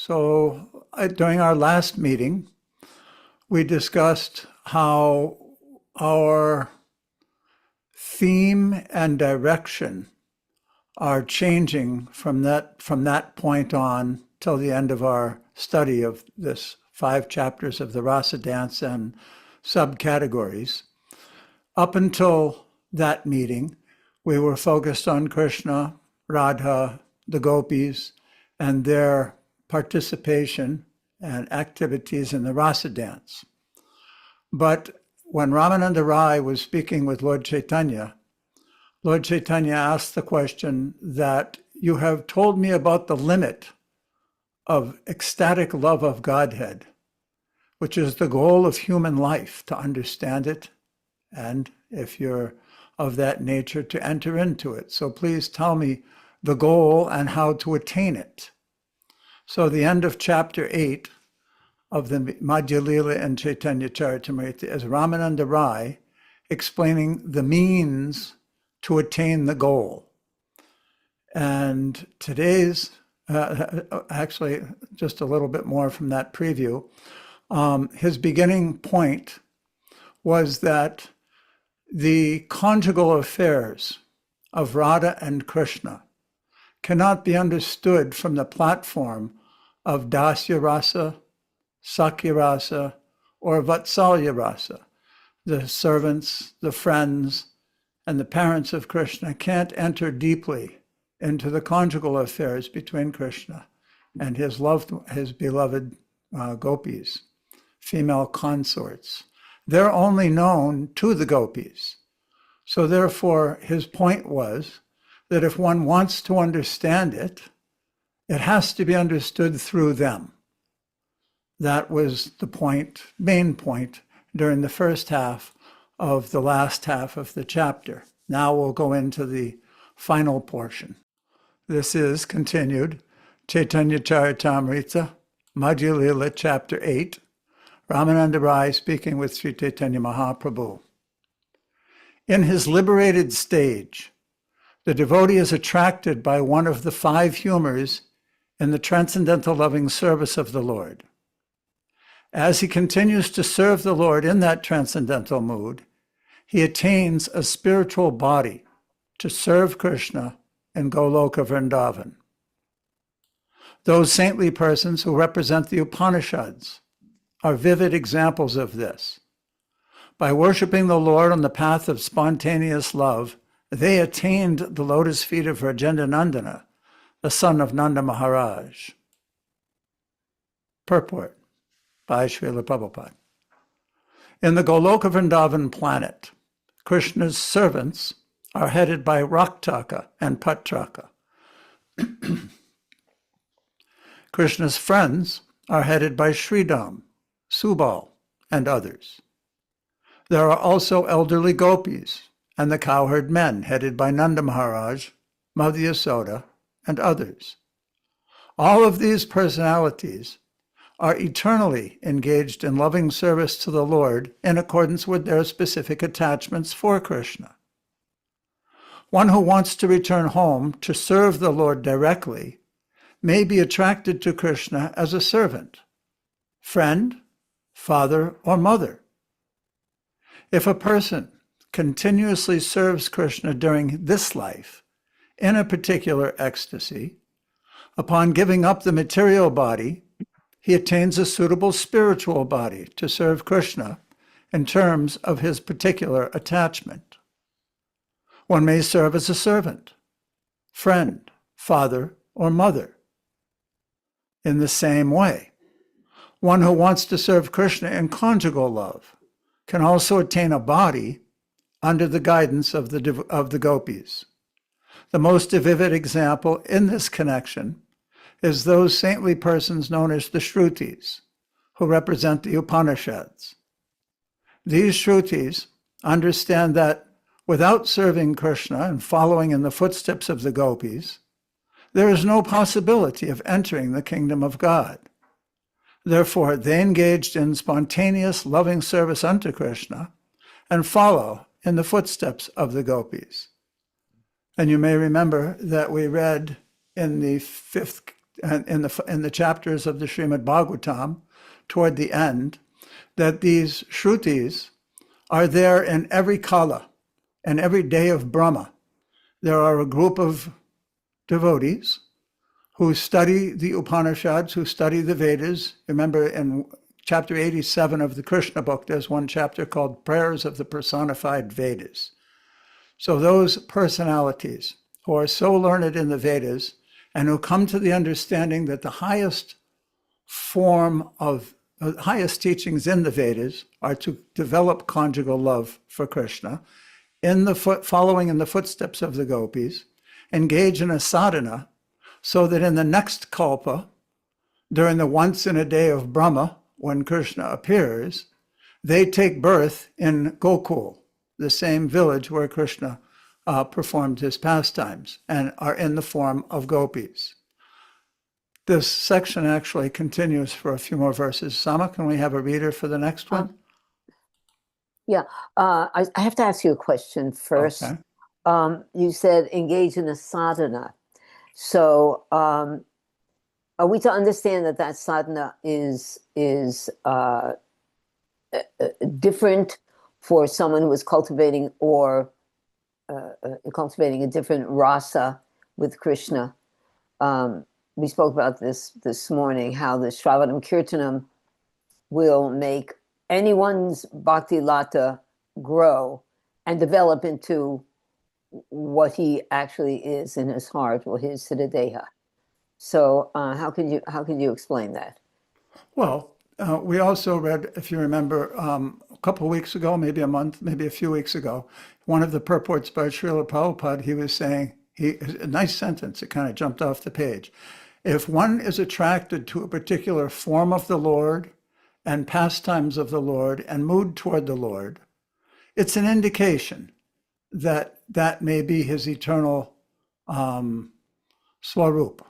During our last meeting, we discussed how our theme and direction are changing from that point on till the end of our study of this 5 chapters of the Rasa dance and subcategories. Up until that meeting, we were focused on Krishna, Radha, the gopis, and their participation and activities in the Rasa dance. But when Ramananda Rai was speaking with Lord Chaitanya asked the question that you have told me about the limit of ecstatic love of Godhead, which is the goal of human life, to understand it, and if you're of that nature, to enter into it. So please tell me the goal and how to attain it. So the end of chapter 8 of the Madhya Lila and Chaitanya Charitamrita is Ramananda Rai explaining the means to attain the goal. And today's, actually just a little bit more from that preview, his beginning point was that the conjugal affairs of Radha and Krishna cannot be understood from the platform of Dasya Rasa, Sakya Rasa, or Vatsalya Rasa. The servants, the friends, and the parents of Krishna can't enter deeply into the conjugal affairs between Krishna and his beloved gopis, female consorts. They're only known to the gopis. So therefore, his point was that if one wants to understand it, it has to be understood through them. That was the main point during the first half of the last half of the chapter. Now we'll go into the final portion. This is continued Chaitanya Charitamrita, Madhya Lila, chapter 8, Ramananda Rai speaking with Sri Chaitanya Mahaprabhu. In his liberated stage, the devotee is attracted by one of the 5 humors in the transcendental loving service of the Lord. As he continues to serve the Lord in that transcendental mood, he attains a spiritual body to serve Krishna in Goloka Vrindavan. Those saintly persons who represent the Upanishads are vivid examples of this. By worshiping the Lord on the path of spontaneous love, they attained the lotus feet of Rajendra Nandana, the son of Nanda Maharaj. Purport by Srila Prabhupada. In the Goloka Vrindavan planet, Krishna's servants are headed by Raktaka and Patraka. Krishna's friends are headed by Sridham, Subal, and others. There are also elderly gopis and the cowherd men headed by Nanda Maharaj, Mother Yasoda, and others. All of these personalities are eternally engaged in loving service to the Lord in accordance with their specific attachments for Krishna. One who wants to return home to serve the Lord directly may be attracted to Krishna as a servant, friend, father, or mother. If a person continuously serves Krishna during this life in a particular ecstasy, upon giving up the material body, he attains a suitable spiritual body to serve Krishna in terms of his particular attachment. One may serve as a servant, friend, father, or mother. In the same way, one who wants to serve Krishna in conjugal love can also attain a body under the guidance of the gopis. The most vivid example in this connection is those saintly persons known as the Shrutis, who represent the Upanishads. These Shrutis understand that without serving Krishna and following in the footsteps of the gopis, there is no possibility of entering the kingdom of God. Therefore, they engaged in spontaneous loving service unto Krishna and follow in the footsteps of the gopis. And you may remember that we read in the 5th in the chapters of the Srimad Bhagavatam toward the end, that these Shrutis are there in every kala and every day of Brahma. There are a group of devotees who study the Upanishads, who study the Vedas. Remember, in chapter 87 of the Krishna book, there's one chapter called Prayers of the Personified Vedas. So those personalities who are so learned in the Vedas and who come to the understanding that the highest teachings in the Vedas are to develop conjugal love for Krishna, following in the footsteps of the gopis, engage in a sadhana, so that in the next kalpa, during the once in a day of Brahma, when Krishna appears, they take birth in Gokul, the same village where Krishna performed his pastimes, and are in the form of gopis. This section actually continues for a few more verses. Sama, can we have a reader for the next one? Yeah, I have to ask you a question first. Okay. You said engage in a sadhana. So are we to understand that that sadhana is different for someone who is cultivating cultivating a different rasa with Krishna? We spoke about this morning, how the Shravanam Kirtanam will make anyone's bhakti lata grow and develop into what he actually is in his heart, or his siddhadeha. So how can you explain that? Well, we also read, if you remember, a couple of weeks ago, maybe a month, maybe a few weeks ago, one of the purports by Srila Prabhupada, he was saying, a nice sentence, it kind of jumped off the page. If one is attracted to a particular form of the Lord and pastimes of the Lord and mood toward the Lord, it's an indication that that may be his eternal swarup.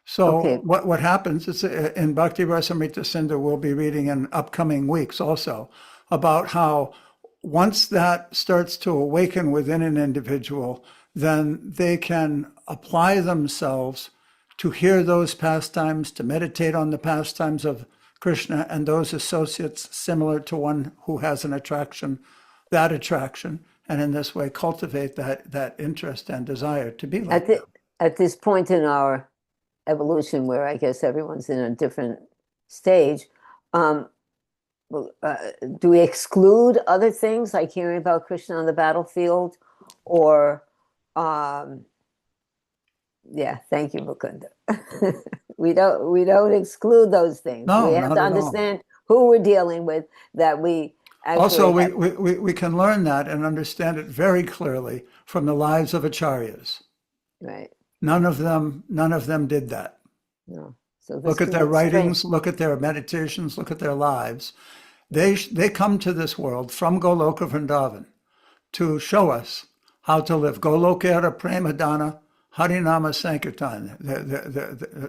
So Okay. what happens is in Bhakti Rasamrita Sindhu, we'll be reading in upcoming weeks also about how once that starts to awaken within an individual, then they can apply themselves to hear those pastimes, to meditate on the pastimes of Krishna and those associates similar to one who has an attraction, and in this way cultivate that interest and desire to be like them. At this point in our evolution, where I guess everyone's in a different stage, do we exclude other things like hearing about Krishna on the battlefield, or yeah, thank you, Mukunda. we don't exclude those things. No, we have not to at all. understand who we're dealing with, that we actually Also, we can learn that and understand it very clearly from the lives of acharyas. right. None of them did that. No. So Look at their writings, look at their meditations, look at their lives. They come to this world from Goloka Vrindavan to show us how to live. Golokera Premadana Harinama Sankirtan.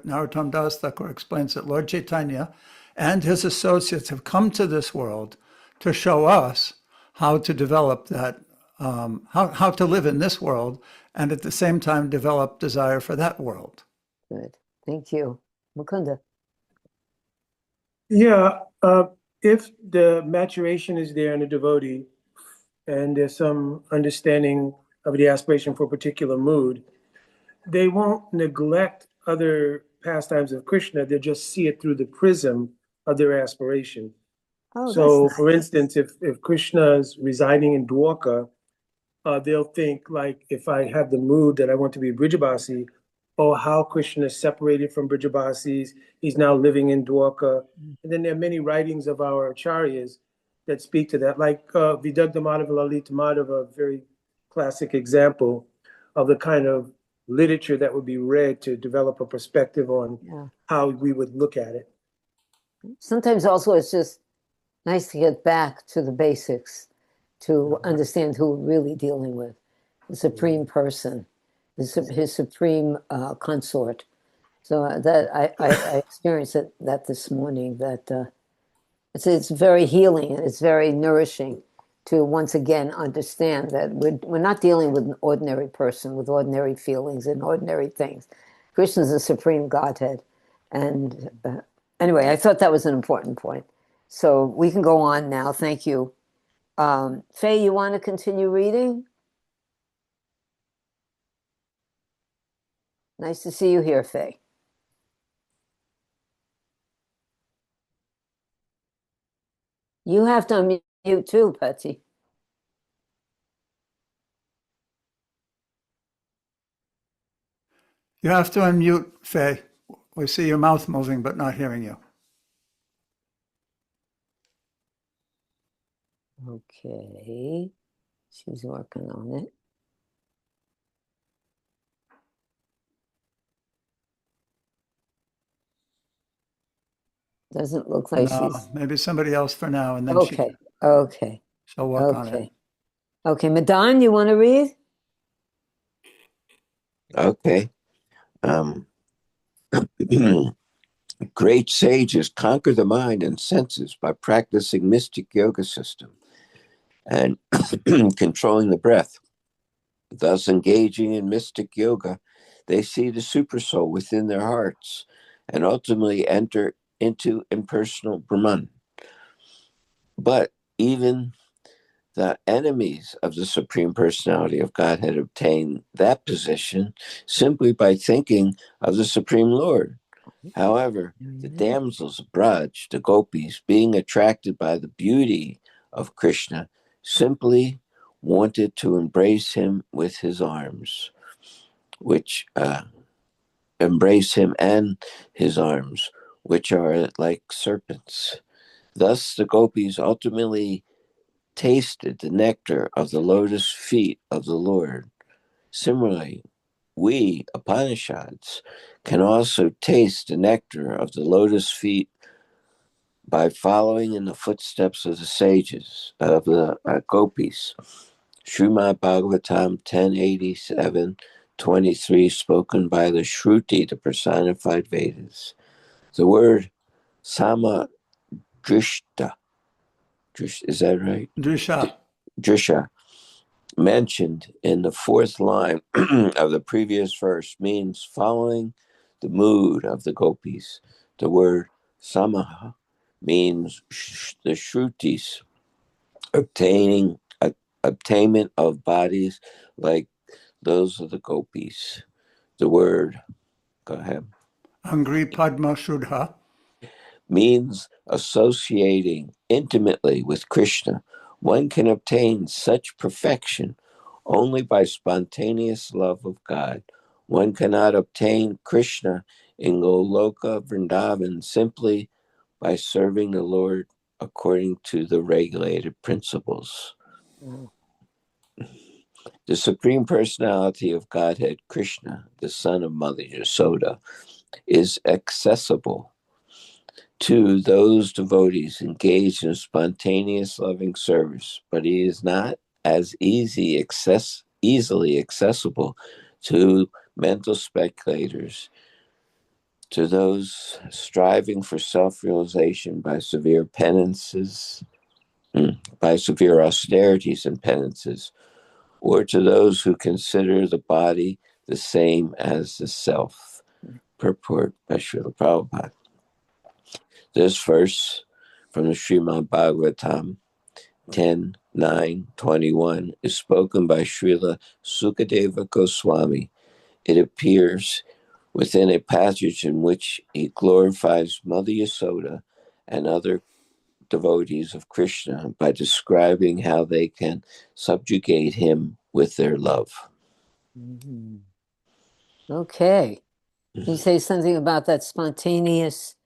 Narottam Das Thakur explains that Lord Chaitanya and his associates have come to this world to show us how to develop that, how to live in this world, and at the same time develop desire for that world. Good. Thank you. Mukunda. Yeah, if the maturation is there in a devotee and there's some understanding of the aspiration for a particular mood, they won't neglect other pastimes of Krishna. They'll just see it through the prism of their aspiration. Oh, So, that's for nice. instance, if Krishna is residing in Dwarka, they'll think, like, if I have the mood that I want to be Brijabasi, oh, how Krishna is separated from Brijabasis, he's now living in Dwarka. And then there are many writings of our acharyas that speak to that, like Vidagdha Madhava Lalita Madhava, a very classic example of the kind of literature that would be read to develop a perspective on Yeah. how we would look at it. Sometimes also it's just nice to get back to the basics, to understand who we're really dealing with, the supreme person, his supreme consort. So that I experienced that this morning. That it's very healing and it's very nourishing to once again understand that we're not dealing with an ordinary person with ordinary feelings and ordinary things. Krishna's the supreme Godhead. And anyway, I thought that was an important point. So we can go on now. Thank you. Faye, you want to continue reading? Nice to see you here, Faye. You have to unmute too, Patsy. You have to unmute, Faye. We see your mouth moving, but not hearing you. Okay. She's working on it. Doesn't look like No, she's maybe somebody else for now, and then okay. Okay. she'll work on it. Okay. Okay, Madan, you want to read? Okay. Great sages conquer the mind and senses by practicing mystic yoga system and controlling the breath. Thus, engaging in mystic yoga, they see the supersoul within their hearts and ultimately enter into impersonal Brahman. But even the enemies of the Supreme Personality of Godhead obtain that position simply by thinking of the Supreme Lord. However, the damsels of Braj, the gopis, being attracted by the beauty of Krishna, simply wanted to embrace him with his arms, which embrace him and his arms, which are like serpents. Thus, the gopis ultimately tasted the nectar of the lotus feet of the Lord. Similarly, we, Upanishads, can also taste the nectar of the lotus feet by following in the footsteps of the sages, of the gopis. Srimad Bhagavatam 1087:23, spoken by the Shruti, the personified Vedas. The word sama drishta, is that right? Drisha. Drisha, mentioned in the fourth line of the previous verse, means following the mood of the gopis. The word samaha means the shrutis, obtainment of bodies like those of the gopis. The word, go ahead, Angri Padma Shudha. means associating intimately with Krishna. One can obtain such perfection only by spontaneous love of God. One cannot obtain Krishna in Goloka Vrindavan simply by serving the Lord according to the regulated principles. The Supreme Personality of Godhead, Krishna, the son of Mother Yasoda, is accessible to those devotees engaged in spontaneous loving service, but he is not as easily accessible to mental speculators, to those striving for self-realization by severe penances, by severe austerities and penances, or to those who consider the body the same as the self. Purport by Srila Prabhupada. This verse from the Srimad Bhagavatam 10:9-21 is spoken by Srila Sukadeva Goswami. It appears within a passage in which he glorifies Mother Yasoda and other devotees of Krishna by describing how they can subjugate him with their love. Okay. You say something about that spontaneous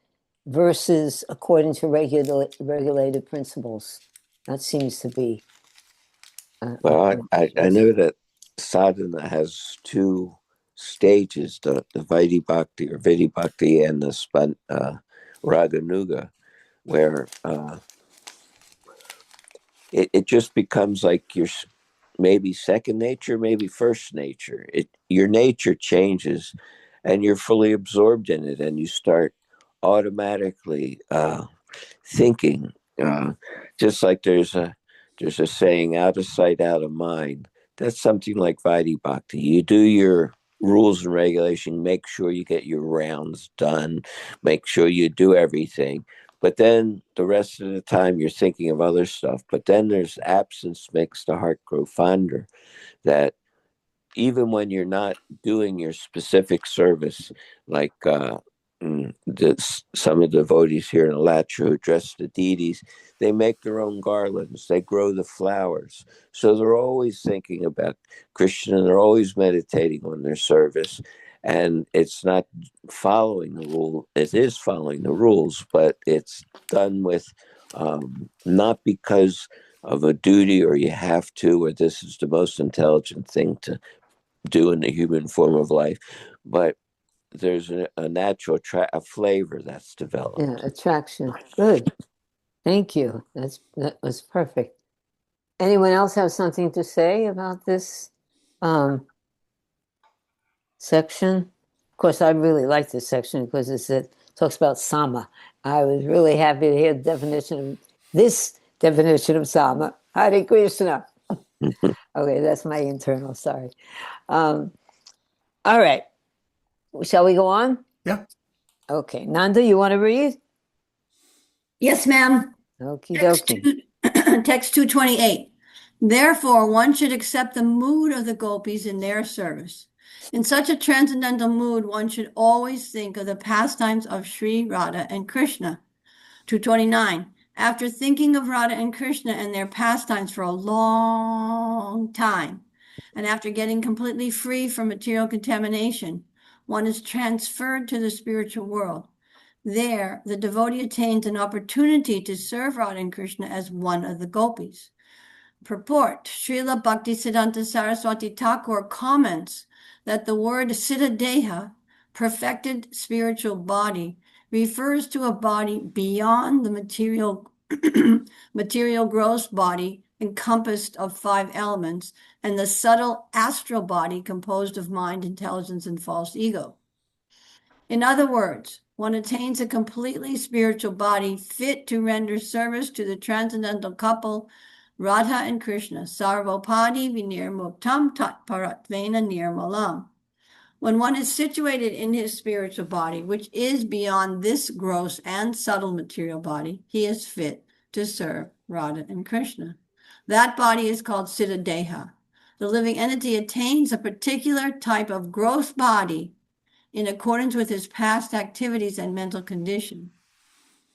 versus according to regulated principles. That seems to be. Well, I know that sadhana has two stages, the Vaidhi Bhakti or Vidhi Bhakti and the Raganuga, where it just becomes like your maybe second nature, maybe first nature. Your nature changes and you're fully absorbed in it and you start automatically thinking, just like there's a saying, out of sight, out of mind. That's something like Vaidhi Bhakti. You do your rules and regulation, make sure you get your rounds done, make sure you do everything. But then the rest of the time you're thinking of other stuff. But then there's absence makes the heart grow fonder, that even when you're not doing your specific service, like some of the devotees here in Alatra who dress the deities, they make their own garlands, they grow the flowers. So they're always thinking about Krishna, they're always meditating on their service. And it's not following the rule, it is following the rules, but it's done with not because of a duty or you have to, or this is the most intelligent thing to do in the human form of life, but there's a natural a flavor that's developed. Yeah, attraction. Good. Thank you. That was perfect. Anyone else have something to say about this section? Of course, I really like this section because it talks about sama. I was really happy to hear this definition of sama. Hare Krishna. Okay, that's my internal, sorry. All right. Shall we go on? Yeah. Okay. Nanda, you want to read? Yes, ma'am. Okie Text dokie. Text 228. Therefore, one should accept the mood of the gopis in their service. In such a transcendental mood, one should always think of the pastimes of Sri Radha and Krishna. 229. After thinking of Radha and Krishna and their pastimes for a long time, and after getting completely free from material contamination, one is transferred to the spiritual world. There, the devotee attains an opportunity to serve Radha and Krishna as one of the gopis. Purport: Srila Bhaktisiddhanta Saraswati Thakur comments that the word Siddha Deha, perfected spiritual body, refers to a body beyond the material gross body encompassed of 5 elements and the subtle astral body composed of mind, intelligence, and false ego. In other words, one attains a completely spiritual body fit to render service to the transcendental couple Radha and Krishna, Sarvopadi Vinirmuktam Tat Paratvena Nirmalam. When one is situated in his spiritual body, which is beyond this gross and subtle material body, he is fit to serve Radha and Krishna. That body is called Siddha Deha. The living entity attains a particular type of gross body in accordance with his past activities and mental condition.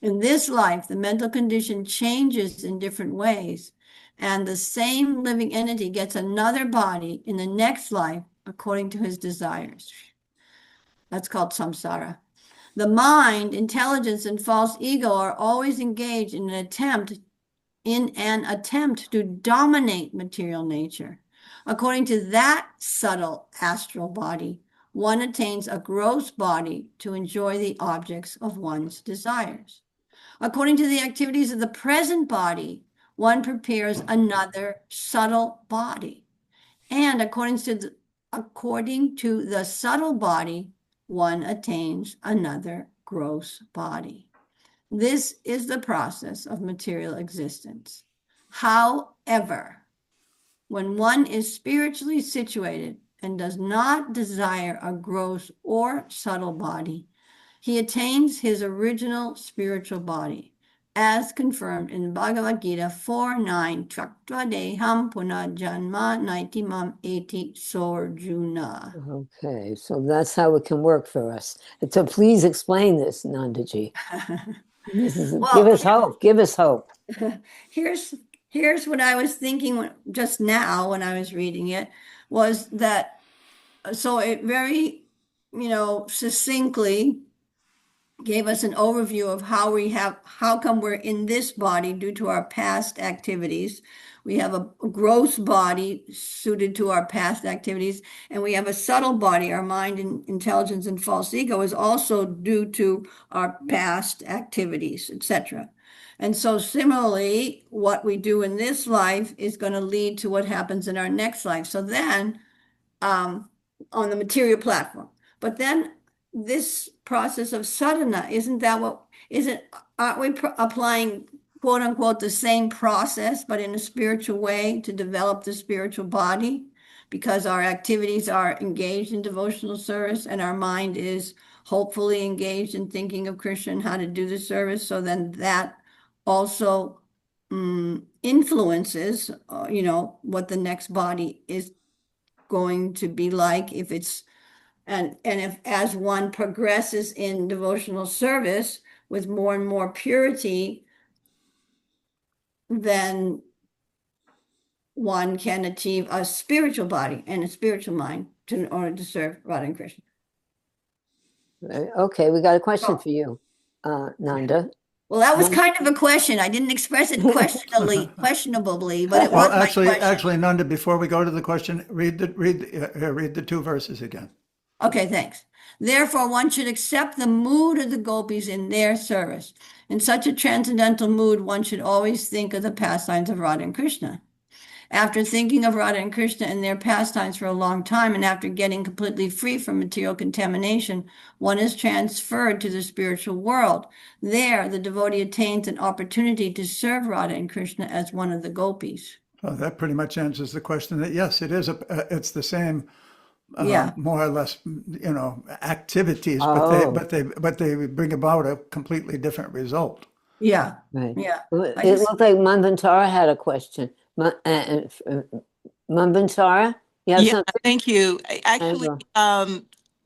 In this life, the mental condition changes in different ways, and the same living entity gets another body in the next life according to his desires. That's called samsara. The mind, intelligence, and false ego are always engaged in an attempt to dominate material nature. According to that subtle astral body, one attains a gross body to enjoy the objects of one's desires. According to the activities of the present body, one prepares another subtle body. And according to the subtle body, one attains another gross body. This is the process of material existence. However, when one is spiritually situated and does not desire a gross or subtle body, he attains his original spiritual body, as confirmed in Bhagavad Gita 4:9, Traktva deham punajanma naitimam eti sorjuna. Okay, so that's how it can work for us. So please explain this, Nandaji. Give us hope. Give us hope. Here's what I was thinking just now when I was reading it, was that, so it very, succinctly gave us an overview of how come we're in this body due to our past activities. We have a gross body suited to our past activities, and we have a subtle body. Our mind and intelligence and false ego is also due to our past activities, etc. And so similarly, what we do in this life is going to lead to what happens in our next life. So then, on the material platform, but then this process of sadhana, aren't we applying, quote unquote, the same process, but in a spiritual way to develop the spiritual body? because our activities are engaged in devotional service and our mind is hopefully engaged in thinking of Krishna and how to do the service. So then that also influences, what the next body is going to be like if it's, and if as one progresses in devotional service with more and more purity, then one can achieve a spiritual body and a spiritual mind in order to serve Radha and Krishna. Okay, we got a question Oh. for you, Nanda. Well, that was Um, kind of a question. I didn't express it questionably, but it was Well, my question. actually, Nanda, before we go to the question, read the two verses again. Okay, thanks. Therefore, one should accept the mood of the gopis in their service. In such a transcendental mood, one should always think of the pastimes of Radha and Krishna. After thinking of Radha and Krishna and their pastimes for a long time, and after getting completely free from material contamination, one is transferred to the spiritual world. There, the devotee attains an opportunity to serve Radha and Krishna as one of the gopis. Well, that pretty much answers the question that yes, it's the same, Yeah. more or less, activities, Oh. but they bring about a completely different result. Yeah. Right. Yeah. It I just- looked like Manvantara had a question. Manvantara, you have Yeah, something? thank you. Actually, go.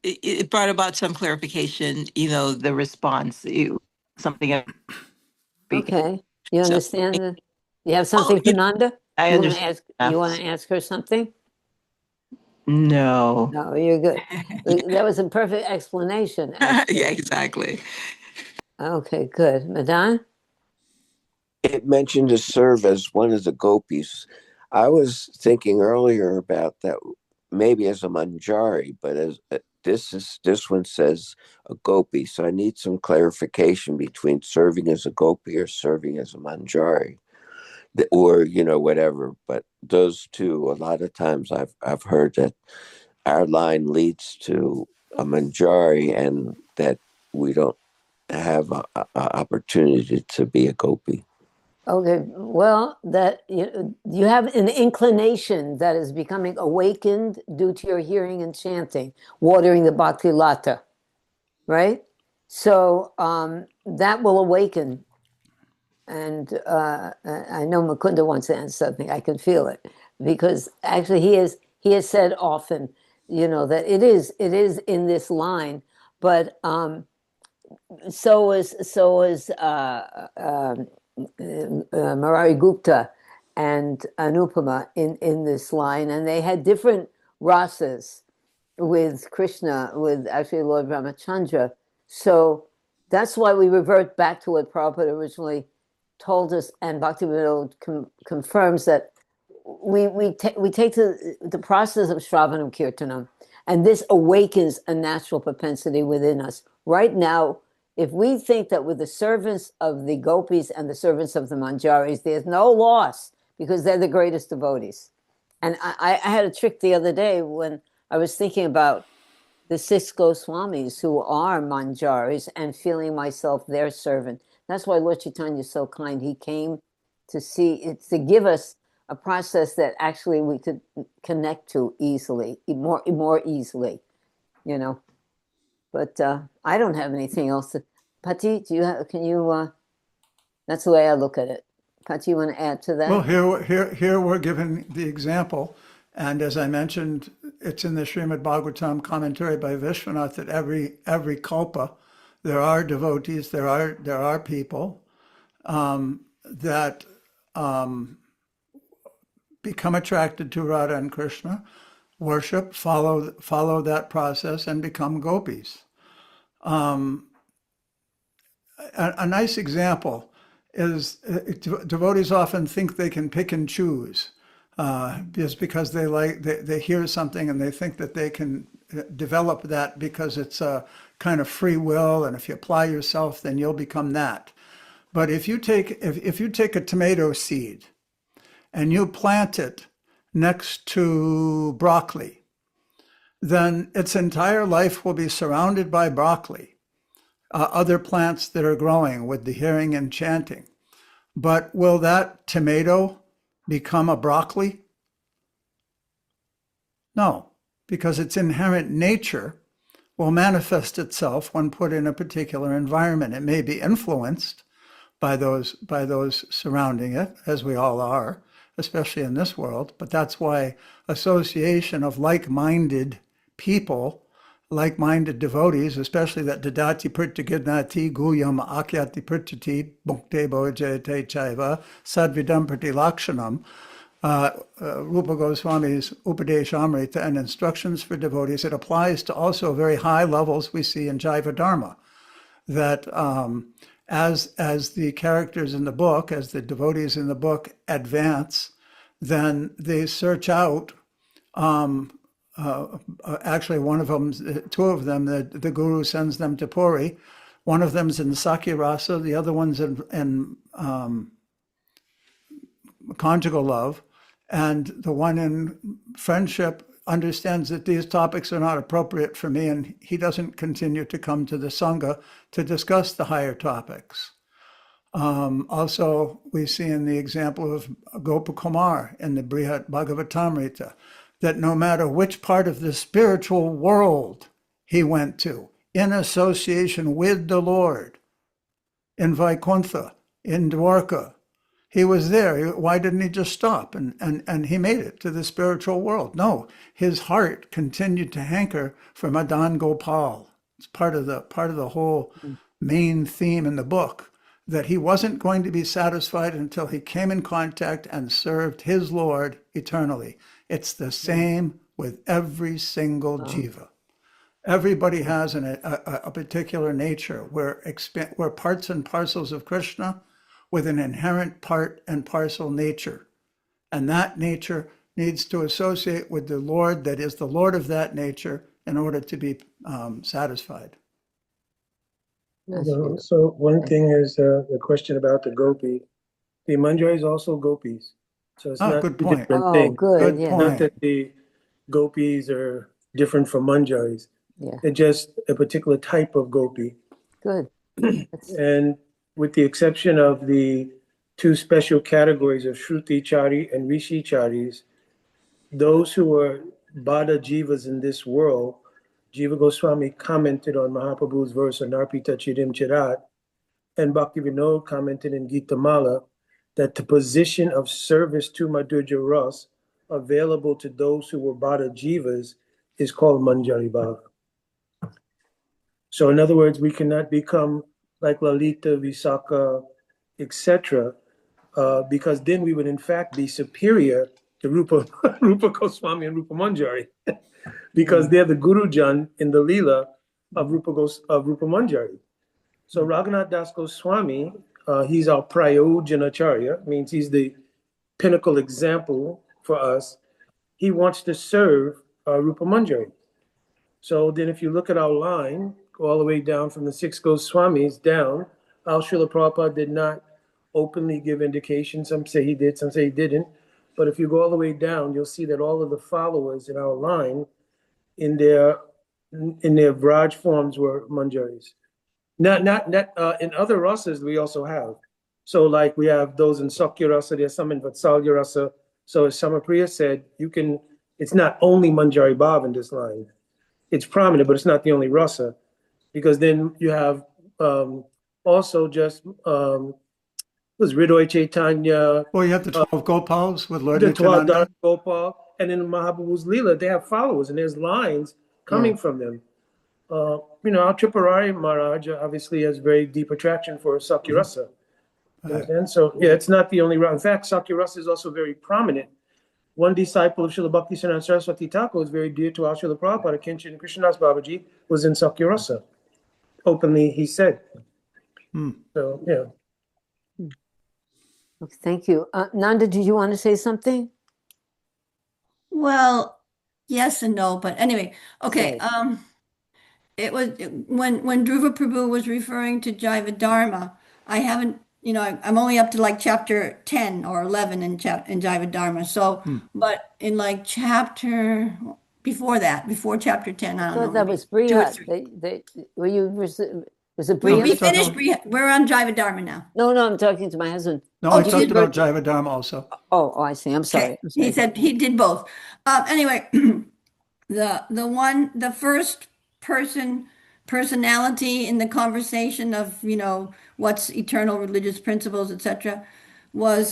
it brought about some clarification, the response, something. Okay, you So- understand? You have something for yeah, Nanda? I You wanna understand. You want to ask her something? No. No, you're good. That was a perfect explanation, actually. Yeah, exactly. Okay, good. Madan? It mentioned to serve as one of the gopis. I was thinking earlier about that maybe as a manjari, but as this one says a gopi, so I need some clarification between serving as a gopi or serving as a manjari, or whatever. But those two, a lot of times I've heard that our line leads to a manjari, and that we don't have a opportunity to be a gopi. Okay, well, that you have an inclination that is becoming awakened due to your hearing and chanting, watering the Bhakti Lata, right? So that will awaken. And I know Mukunda wants to answer something. I can feel it because actually he has said often, that it is in this line, but so is Murari Gupta and Anupama in this line, and they had different rasas with Krishna, with actually Lord Ramachandra. So that's why we revert back to what Prabhupada originally told us, and Bhaktivinoda confirms that we take the process of Shravanam Kirtanam, and this awakens a natural propensity within us. Right now, if we think that with the servants of the gopis and the servants of the manjaris, there's no loss because they're the greatest devotees. And I had a trick the other day when I was thinking about the 6 Goswamis who are manjaris and feeling myself their servant. That's why Lord Chaitanya is so kind. He came to give us a process that actually we could connect to easily, more easily, But I don't have anything else to. Pati, can you? That's the way I look at it. Pati, you want to add to that? Well, here we're given the example, and as I mentioned, it's in the Srimad Bhagavatam commentary by Vishwanath that every kalpa, there are devotees, there are people that become attracted to Radha and Krishna, worship, follow that process, and become gopis. A nice example is devotees often think they can pick and choose just because they hear something and they think that they can develop that because it's a kind of free will, and if you apply yourself, then you'll become that. But if you take a tomato seed and you plant it next to broccoli, then its entire life will be surrounded by broccoli. Other plants that are growing with the hearing and chanting. But will that tomato become a broccoli? No, because its inherent nature will manifest itself when put in a particular environment. It may be influenced by those surrounding it, as we all are, especially in this world. But that's why association of like-minded people, like-minded devotees, especially that dadati prittigignati guyam akyati prittiti bhukte bhojayate chaiva sadvidam pratilakshanam, Rupa Goswami's Upadeshamrita and instructions for devotees, it applies to also very high levels we see in Jaiva Dharma, that as the characters in the book, as the devotees in the book advance, then they search out, actually one of them, two of them, the guru sends them to Puri. One of them's in Sakya Rasa, the other one's in conjugal love. And the one in friendship understands that these topics are not appropriate for me, and he doesn't continue to come to the Sangha to discuss the higher topics. Also, we see in the example of Gopakumar in the Brihat Bhagavatamrita that no matter which part of the spiritual world he went to, in association with the Lord, in Vaikuntha, in Dwarka, he was there. Why didn't he just stop and he made it to the spiritual world? No, his heart continued to hanker for Madan Gopal. It's part of the whole main theme in the book, that he wasn't going to be satisfied until he came in contact and served his Lord eternally. It's the same with every single jiva. Everybody has a particular nature. We're parts and parcels of Krishna, with an inherent part and parcel nature. And that nature needs to associate with the Lord that is the Lord of that nature in order to be satisfied. That's So beautiful. so one thing is the question about the gopi. The manjari is also gopis. So it's not Good two point. different Oh, things. good. Good Yeah. point. Not that the gopis are different from manjaris. Yeah. They're just a particular type of gopi. Good. That's, And with the exception of the two special categories of Shruti Chari and Rishi Charis, those who are Bada Jivas in this world, Jiva Goswami commented on Mahaprabhu's verse on Narpita Chidim Chirat, and Bhaktivinoda commented in Gita Mala that the position of service to Madhurya Ras available to those who were Bada Jivas is called Manjari Bhav. So in other words, we cannot become like Lalita, Visakha, etc., because then we would in fact be superior to Rupa Goswami and Rupa Manjari, because they're the Gurujan in the Leela of Rupa Manjari. So Raghunath Das Goswami, he's our Prayojanacharya, means he's the pinnacle example for us. He wants to serve Rupa Manjari. So then if you look at our line, go all the way down from the 6 Goswamis down, Al Srila Prabhupada did not openly give indication. Some say he did, some say he didn't. But if you go all the way down, you'll see that all of the followers in our line, in their Vraj forms, were Manjaris. Not in other rasas we also have. So like we have those in Sakya Rasa, there's some in Vatsalya Rasa. So as Samapriya said, it's not only Manjari Bhav in this line. It's prominent, but it's not the only rasa, because then you have also just was Hridoy Chaitanya, Well, you have the 12 Gopals with Lord the 12 Nityananda. Gopal, and in Mahaprabhu's Leela, they have followers and there's lines coming from them. Our Tripurari Maharaj obviously has very deep attraction for Sakya Rasa. And so, yeah, it's not the only rasa. In fact, Sakya Rasa is also very prominent. One disciple of Srila Bhaktisiddhanta Saraswati Thakur is very dear to our Srila Prabhupada, Kinchin Krishnadas Babaji, was in Sakya Rasa. Openly, he said. So, yeah. okay, thank you. Nanda, did you want to say something? Well, yes and no, but anyway, okay. Sorry. It was when Dhruva Prabhu was referring to Jaiva Dharma, I haven't, I'm only up to like chapter 10 or 11 in Jaiva Dharma. So, but in like chapter before chapter 10, I I don't thought know, that maybe was 2 or Brihat. 3. Was it No, We he's Brihat? talking finished about- We're on Jaiva Dharma now. No, I'm talking to my husband. No, Oh, I you talked did about Brihat. Jaiva Dharma also. Oh, I see. I'm sorry. Okay. He said he did both. Anyway, the first personality in the conversation of, what's eternal religious principles, etc., was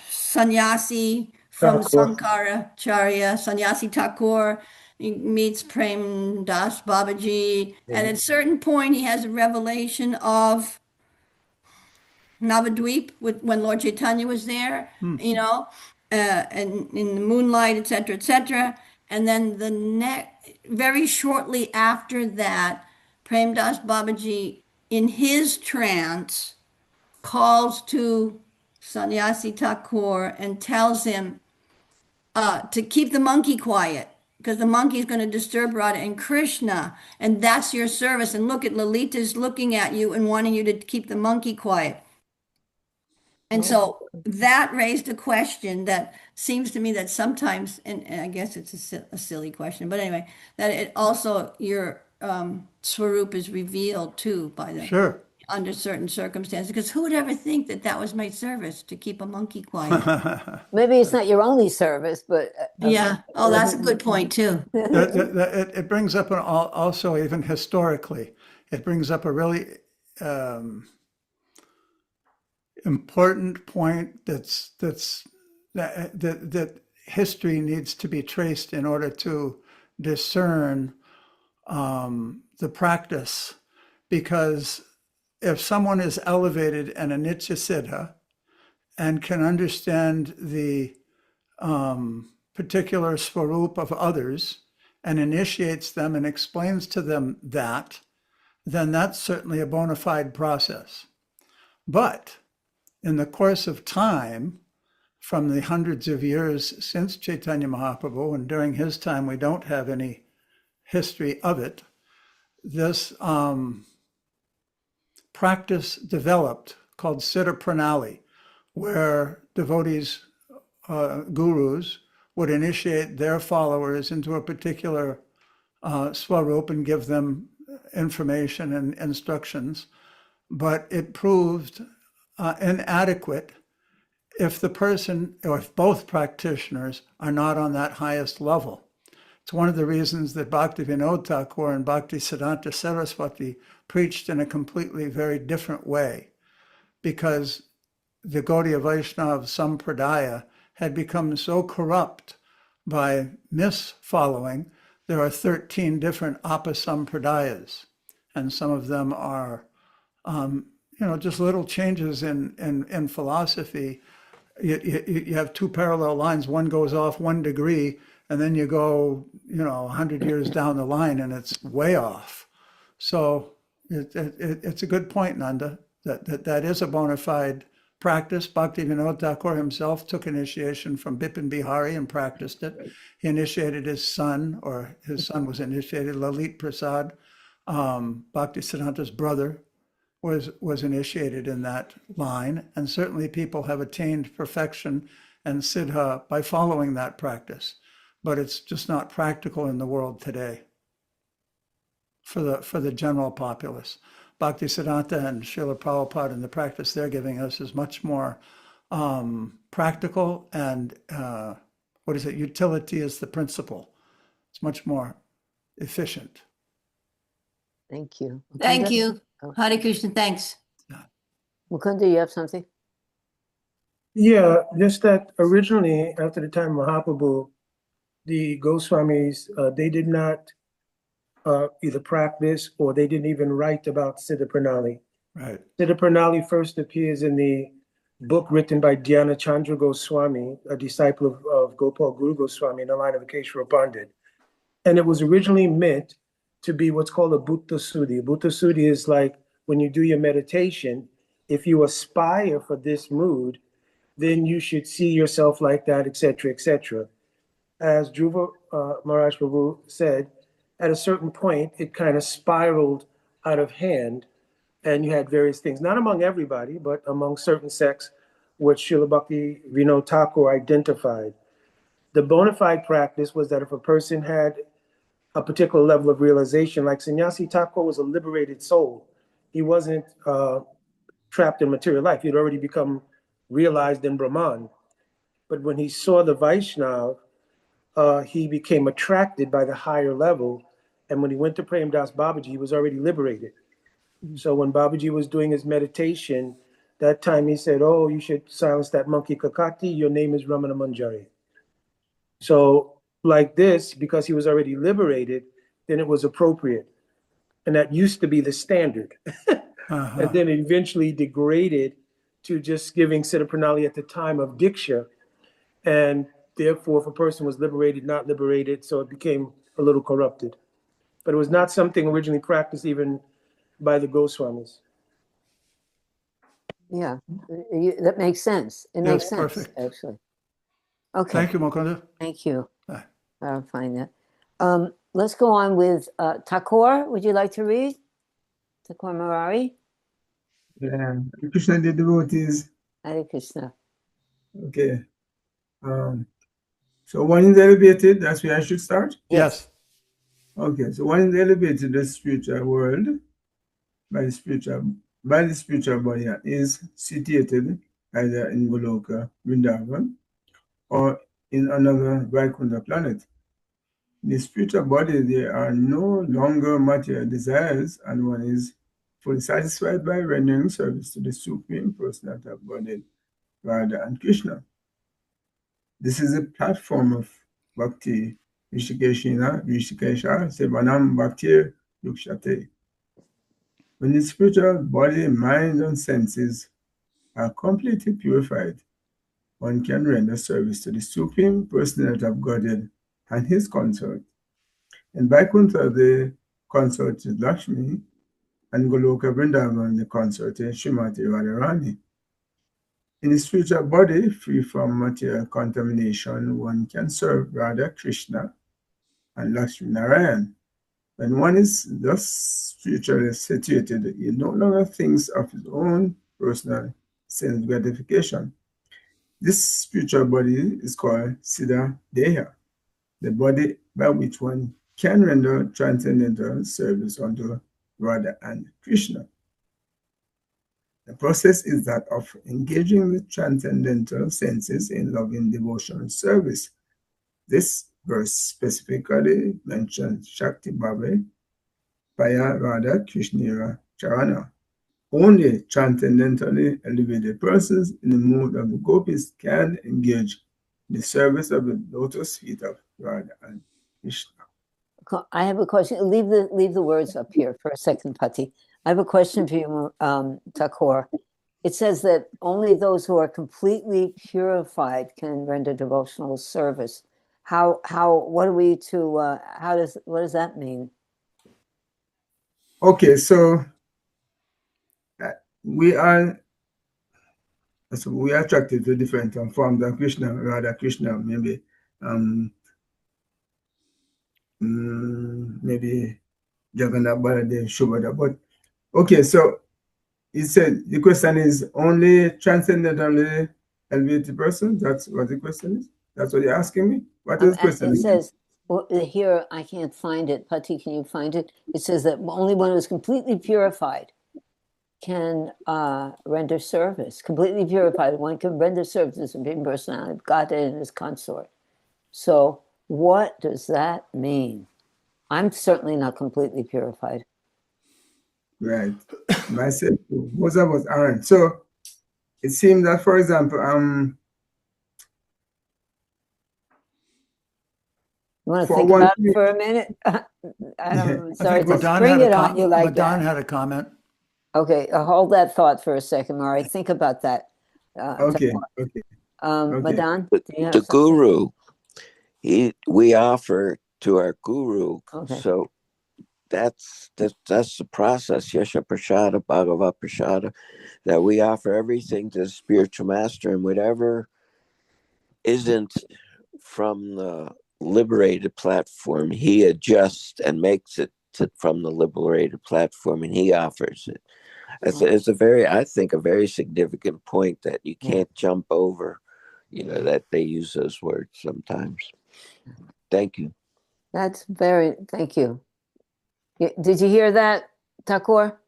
sannyasi from Thakur. Sankaracharya, Sannyasi Thakur. He meets Prem Das Babaji, and at a certain point, he has a revelation of Navadvip when Lord Chaitanya was there, and in the moonlight, etc., etc. And then very shortly after that, Prem Das Babaji, in his trance, calls to Sannyasi Thakur and tells him to keep the monkey quiet because the monkey is going to disturb Radha and Krishna, and that's your service. And look at Lalita's looking at you and wanting you to keep the monkey quiet. And so that raised a question that seems to me that sometimes, and I guess it's a silly question, but anyway, that it also your Swarup is revealed too by the Sure. under certain circumstances. Because who would ever think that that was my service to keep a monkey quiet? Maybe it's not your only service, but Yeah. Oh, that's a good point too. It brings up also even historically, it brings up a really important point that history needs to be traced in order to discern the practice, because if someone is elevated and a Nitya Siddha and can understand the particular Swarup of others and initiates them and explains to them that, then that's certainly a bona fide process. But in the course of time, from the hundreds of years since Chaitanya Mahaprabhu, and during his time we don't have any history of it, this practice developed called Siddha Pranali, where devotees, gurus, would initiate their followers into a particular Swarup and give them information and instructions. But it proved inadequate if the person, or if both practitioners are not on that highest level. It's one of the reasons that Bhaktivinoda Thakur and Bhaktisiddhanta Saraswati preached in a completely very different way, because the Gaudiya Vaishnava Sampradaya had become so corrupt by misfollowing. There are 13 different Apasampradayas, and some of them are just little changes in philosophy. You have two parallel lines, one goes off 1 degree, and then you go, 100 years down the line and it's way off. So it's a good point, Nanda, that is a bona fide practice. Bhaktivinoda Thakur himself took initiation from Bipin Bihari and practiced it. He initiated his son, or his son was initiated, Lalit Prasad, Bhaktisiddhanta's brother, was initiated in that line, and certainly people have attained perfection and siddha by following that practice, but it's just not practical in the world today for the general populace. Bhaktisiddhanta and Srila Prabhupada and the practice they're giving us is much more practical, and utility is the principle. It's much more efficient. thank you. Thank you. Oh. Hare Krishna, thanks. Mukunda, you have something? Yeah, just that originally, after the time of Mahaprabhu, the Goswamis, they did not either practice or they didn't even write about Siddha Pranali. Right. Siddha Pranali first appears in the book written by Dhyana Chandra Goswami, a disciple of Gopal Guru Goswami in the line of Akeshwara Pandit. And it was originally meant to be what's called a Bhutta Suddhi. Bhutta Suddhi is like when you do your meditation, if you aspire for this mood, then you should see yourself like that, etc., etc. As Dhruva Maharaj Prabhu said, at a certain point, it kind of spiraled out of hand, and you had various things, not among everybody, but among certain sects, which Srila Bhakti Vinod Thakur identified. The bona fide practice was that if a person had a particular level of realization, like Sannyasi Thakur was a liberated soul. He wasn't trapped in material life. He'd already become realized in Brahman. But when he saw the Vaishnav, he became attracted by the higher level. And when he went to Prem Das Babaji, he was already liberated. So when Babaji was doing his meditation, that time he said, "Oh, you should silence that monkey Kakati. Your name is Ramana Manjari." So like this, because he was already liberated, then it was appropriate. And that used to be the standard. Uh-huh. And then it eventually degraded to just giving Siddha Pranali at the time of Diksha. And therefore, if a person was liberated, not liberated, so it became a little corrupted. But it was not something originally practiced even by the Goswamis. Yeah, that makes sense. It Yes, makes sense, perfect. actually. Okay, Thank you, Mukunda. thank you. Bye. I'll find that. Let's go on with Thakur. Would you like to read? Thakur Murari? Yeah, Krishna the devotees. Hare Krishna. Okay. So one is elevated, that's where I should start. Yes. Okay, so one is elevated, the spiritual world by the spiritual body is situated either in Goloka, Vrindavan, or in another Vaikuntha planet. In the spiritual body, there are no longer material desires, and one is fully satisfied by rendering service to the Supreme Personality of Godhead, Radha and Krishna. This is a platform of Bhakti, Rishikeshina, Rishikesha, Sevanam Bhakti Yukshate. When the spiritual body, mind, and senses are completely purified, one can render service to the Supreme Personality of Godhead and his consort. In Vaikuntha, the consort is Lakshmi, and Goloka Vrindavan, the consort is Srimati Radharani. In the spiritual body, free from material contamination, one can serve Radha Krishna and Lakshmi Narayan. When one is thus spiritually situated, he no longer thinks of his own personal sense gratification. This spiritual body is called Siddha Deha, the body by which one can render transcendental service unto Radha and Krishna. The process is that of engaging the transcendental senses in loving devotional service. This verse specifically mentions Shakti Bhave, Paya Radha Krishnira Charana. Only transcendentally elevated persons in the mood of the gopis can engage in the service of the lotus feet of Radha and Krishna. I have a question. Leave the words up here for a second, Pati. I have a question for you, Thakur. It says that only those who are completely purified can render devotional service. What does that mean? Okay, so we are attracted to different forms of Krishna, Radha Krishna, maybe Jagannath Baladev, Shubhada. But okay, so he said the question is only transcendentally elevated person. That's what the question is. That's what you're asking me. What is the question? It says here, I can't find it. Pati, can you find it? It says that only one who is completely purified can render service. Completely purified, one can render service to the Supreme Personality of Godhead and his consort. So what does that mean? I'm certainly not completely purified. Right. Myself, most of us aren't. So it seems that, for example, You want to for think one about thing- it for a minute? I don't. I Sorry think to Madan spring had it on you like Madan that. had a comment. Okay, hold that thought for a second, Mari. Think about that. Okay. Okay. Madan, do you have The something? guru, we offer to our guru. Okay. So that's the process. Yasha Prasada, Bhagavad Prasada, that we offer everything to the spiritual master, and whatever isn't from the liberated platform, he adjusts and makes it from the liberated platform, and he offers it. It's a very, I think, a very significant point that you can't jump over. That they use those words sometimes. Thank you. Thank you. Did you hear that, Thakur?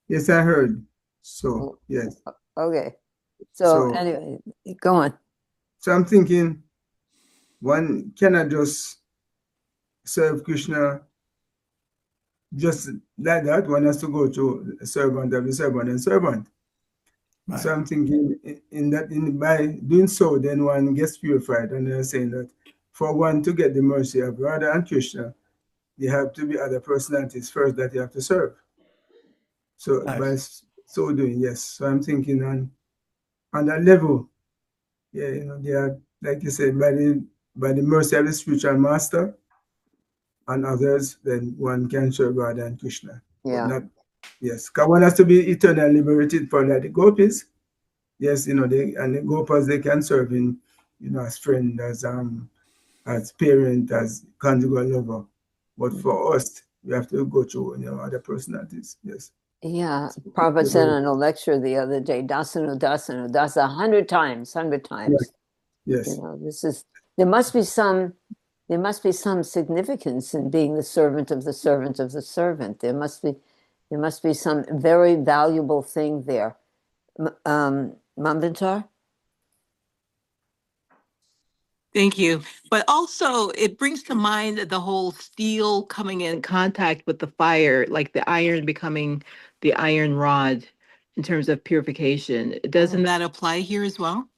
Yes, I heard. So yes. Okay. So So anyway, go on. So I'm thinking one cannot just serve Krishna just like that. One has to go to servant of the servant and servant. Right. So I'm thinking by doing so, then one gets purified. And they're saying that for one to get the mercy of Radha and Krishna, there have to be other personalities first that you have to serve. So Nice. by so doing, yes. So I'm thinking on that level, yeah, they are, like you said, by the mercy of the spiritual master and others, then one can serve Radha and Krishna. Yeah. But not, yes, because one has to be eternally liberated for like the gopis. Yes, the gopas, they can serve in, as friend, as parent, as conjugal lover. But for us, we have to go through, other personalities. Yes. Yeah, Prabhupada said in a lecture the other day, dasanu, 100 times, 100 times. Yes. There must be some significance in being the servant of the servant of the servant. There must be some very valuable thing there. Mambantar? Thank you. But also, it brings to mind the whole steel coming in contact with the fire, like the iron becoming the iron rod in terms of purification. Doesn't that apply here as well?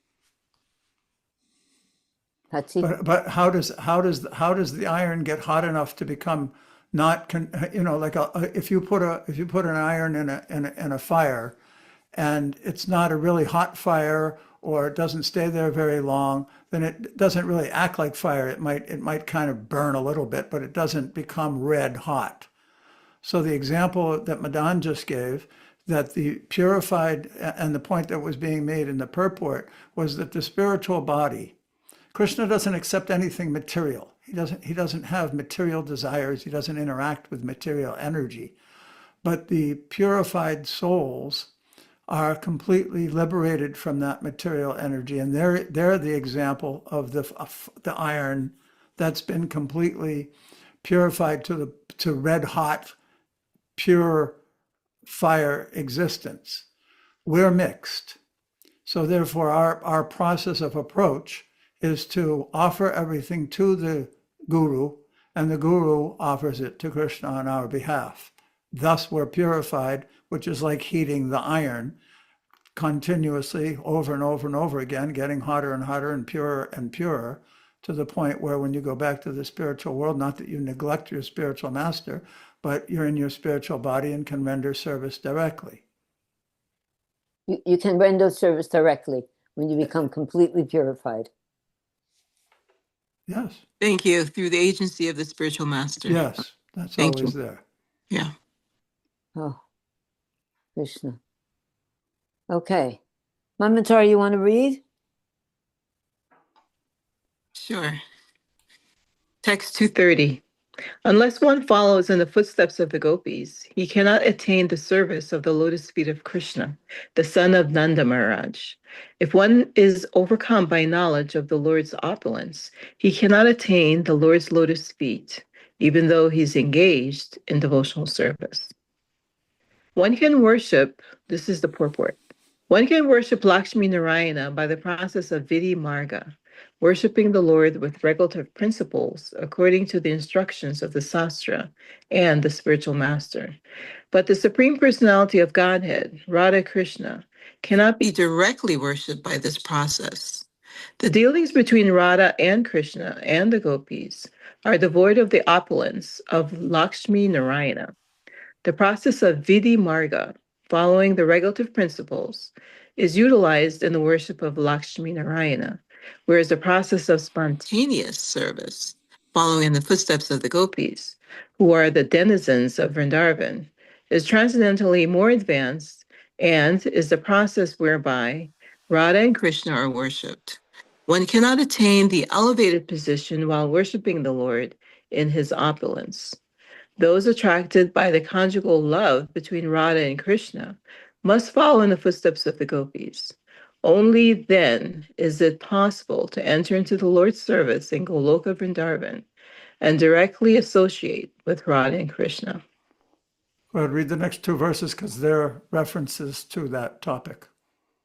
Pati? But how does the iron get hot enough to become not like if you put an iron in a fire, and it's not a really hot fire, or it doesn't stay there very long, then it doesn't really act like fire. It might kind of burn a little bit, but it doesn't become red hot. So the example that Madan just gave, that the purified, and the point that was being made in the purport was that the spiritual body, Krishna doesn't accept anything material. He doesn't have material desires. He doesn't interact with material energy. But the purified souls are completely liberated from that material energy, and they're the example of the iron that's been completely purified to red hot, pure fire existence. We're mixed. So therefore our process of approach is to offer everything to the Guru, and the Guru offers it to Krishna on our behalf. Thus we're purified, which is like heating the iron continuously over and over and over again, getting hotter and hotter and purer, to the point where when you go back to the spiritual world, not that you neglect your spiritual master, but you're in your spiritual body and can render service directly. You can render service directly when you become completely purified. Yes. Thank you. Through the agency of the spiritual master. Yes, that's Thank always you. there. Yeah. Oh, Krishna. Okay. Mambantar, you want to read? Sure. Text 230. Unless one follows in the footsteps of the gopis, he cannot attain the service of the lotus feet of Krishna, the son of Nanda Maharaj. If one is overcome by knowledge of the Lord's opulence, he cannot attain the Lord's lotus feet, even though he's engaged in devotional service. One can worship, this is the purport, one can worship Lakshmi Narayana by the process of Vidhi Marga, worshiping the Lord with regulative principles according to the instructions of the Sastra and the spiritual master. But the Supreme Personality of Godhead, Radha Krishna, cannot be directly worshipped by this process. The dealings between Radha and Krishna and the gopis are devoid of the opulence of Lakshmi Narayana. The process of Vidhi Marga, following the regulative principles, is utilized in the worship of Lakshmi Narayana, whereas the process of spontaneous service, following in the footsteps of the gopis, who are the denizens of Vrindavan, is transcendently more advanced and is the process whereby Radha and Krishna are worshipped. One cannot attain the elevated position while worshiping the Lord in his opulence. Those attracted by the conjugal love between Radha and Krishna must follow in the footsteps of the gopis. Only then is it possible to enter into the Lord's service in Goloka Vrindavan and directly associate with Radha and Krishna. Go ahead, read the next two verses because they're references to that topic.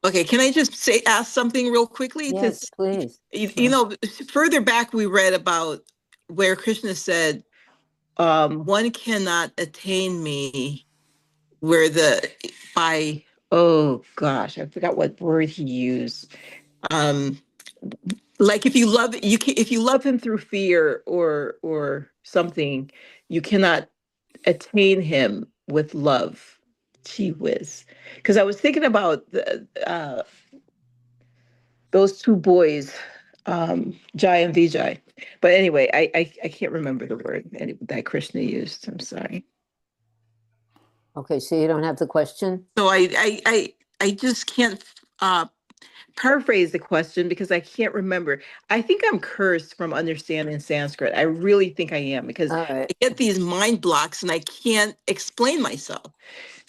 Okay, can I just ask something real quickly? Yes, please. You know, further back we read about where Krishna said, one cannot attain me where oh gosh, I forgot what word he used. Um, like if you love if you love him through fear or something, you cannot attain him with love. Gee whiz. Because I was thinking about those two boys, Jai and Vijay. But anyway, I can't remember the word that Krishna used. I'm sorry. Okay, so you don't have the question? So I just can't paraphrase the question because I can't remember. I think I'm cursed from understanding Sanskrit. I really think I am because All I right. get these mind blocks and I can't explain myself.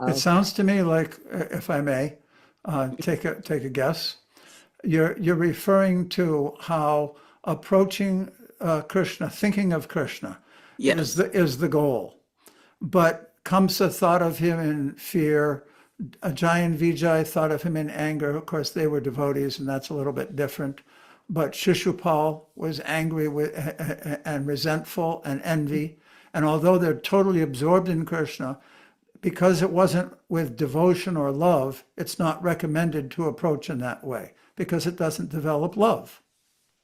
It sounds to me like, if I may, take a guess. You're referring to how approaching Krishna, thinking of Krishna, Yes. is the goal. But Kamsa thought of him in fear. Jai and Vijay thought of him in anger. Of course, they were devotees, and that's a little bit different. But Shishupal was angry with and resentful and envy. And although they're totally absorbed in Krishna, because it wasn't with devotion or love, it's not recommended to approach in that way because it doesn't develop love.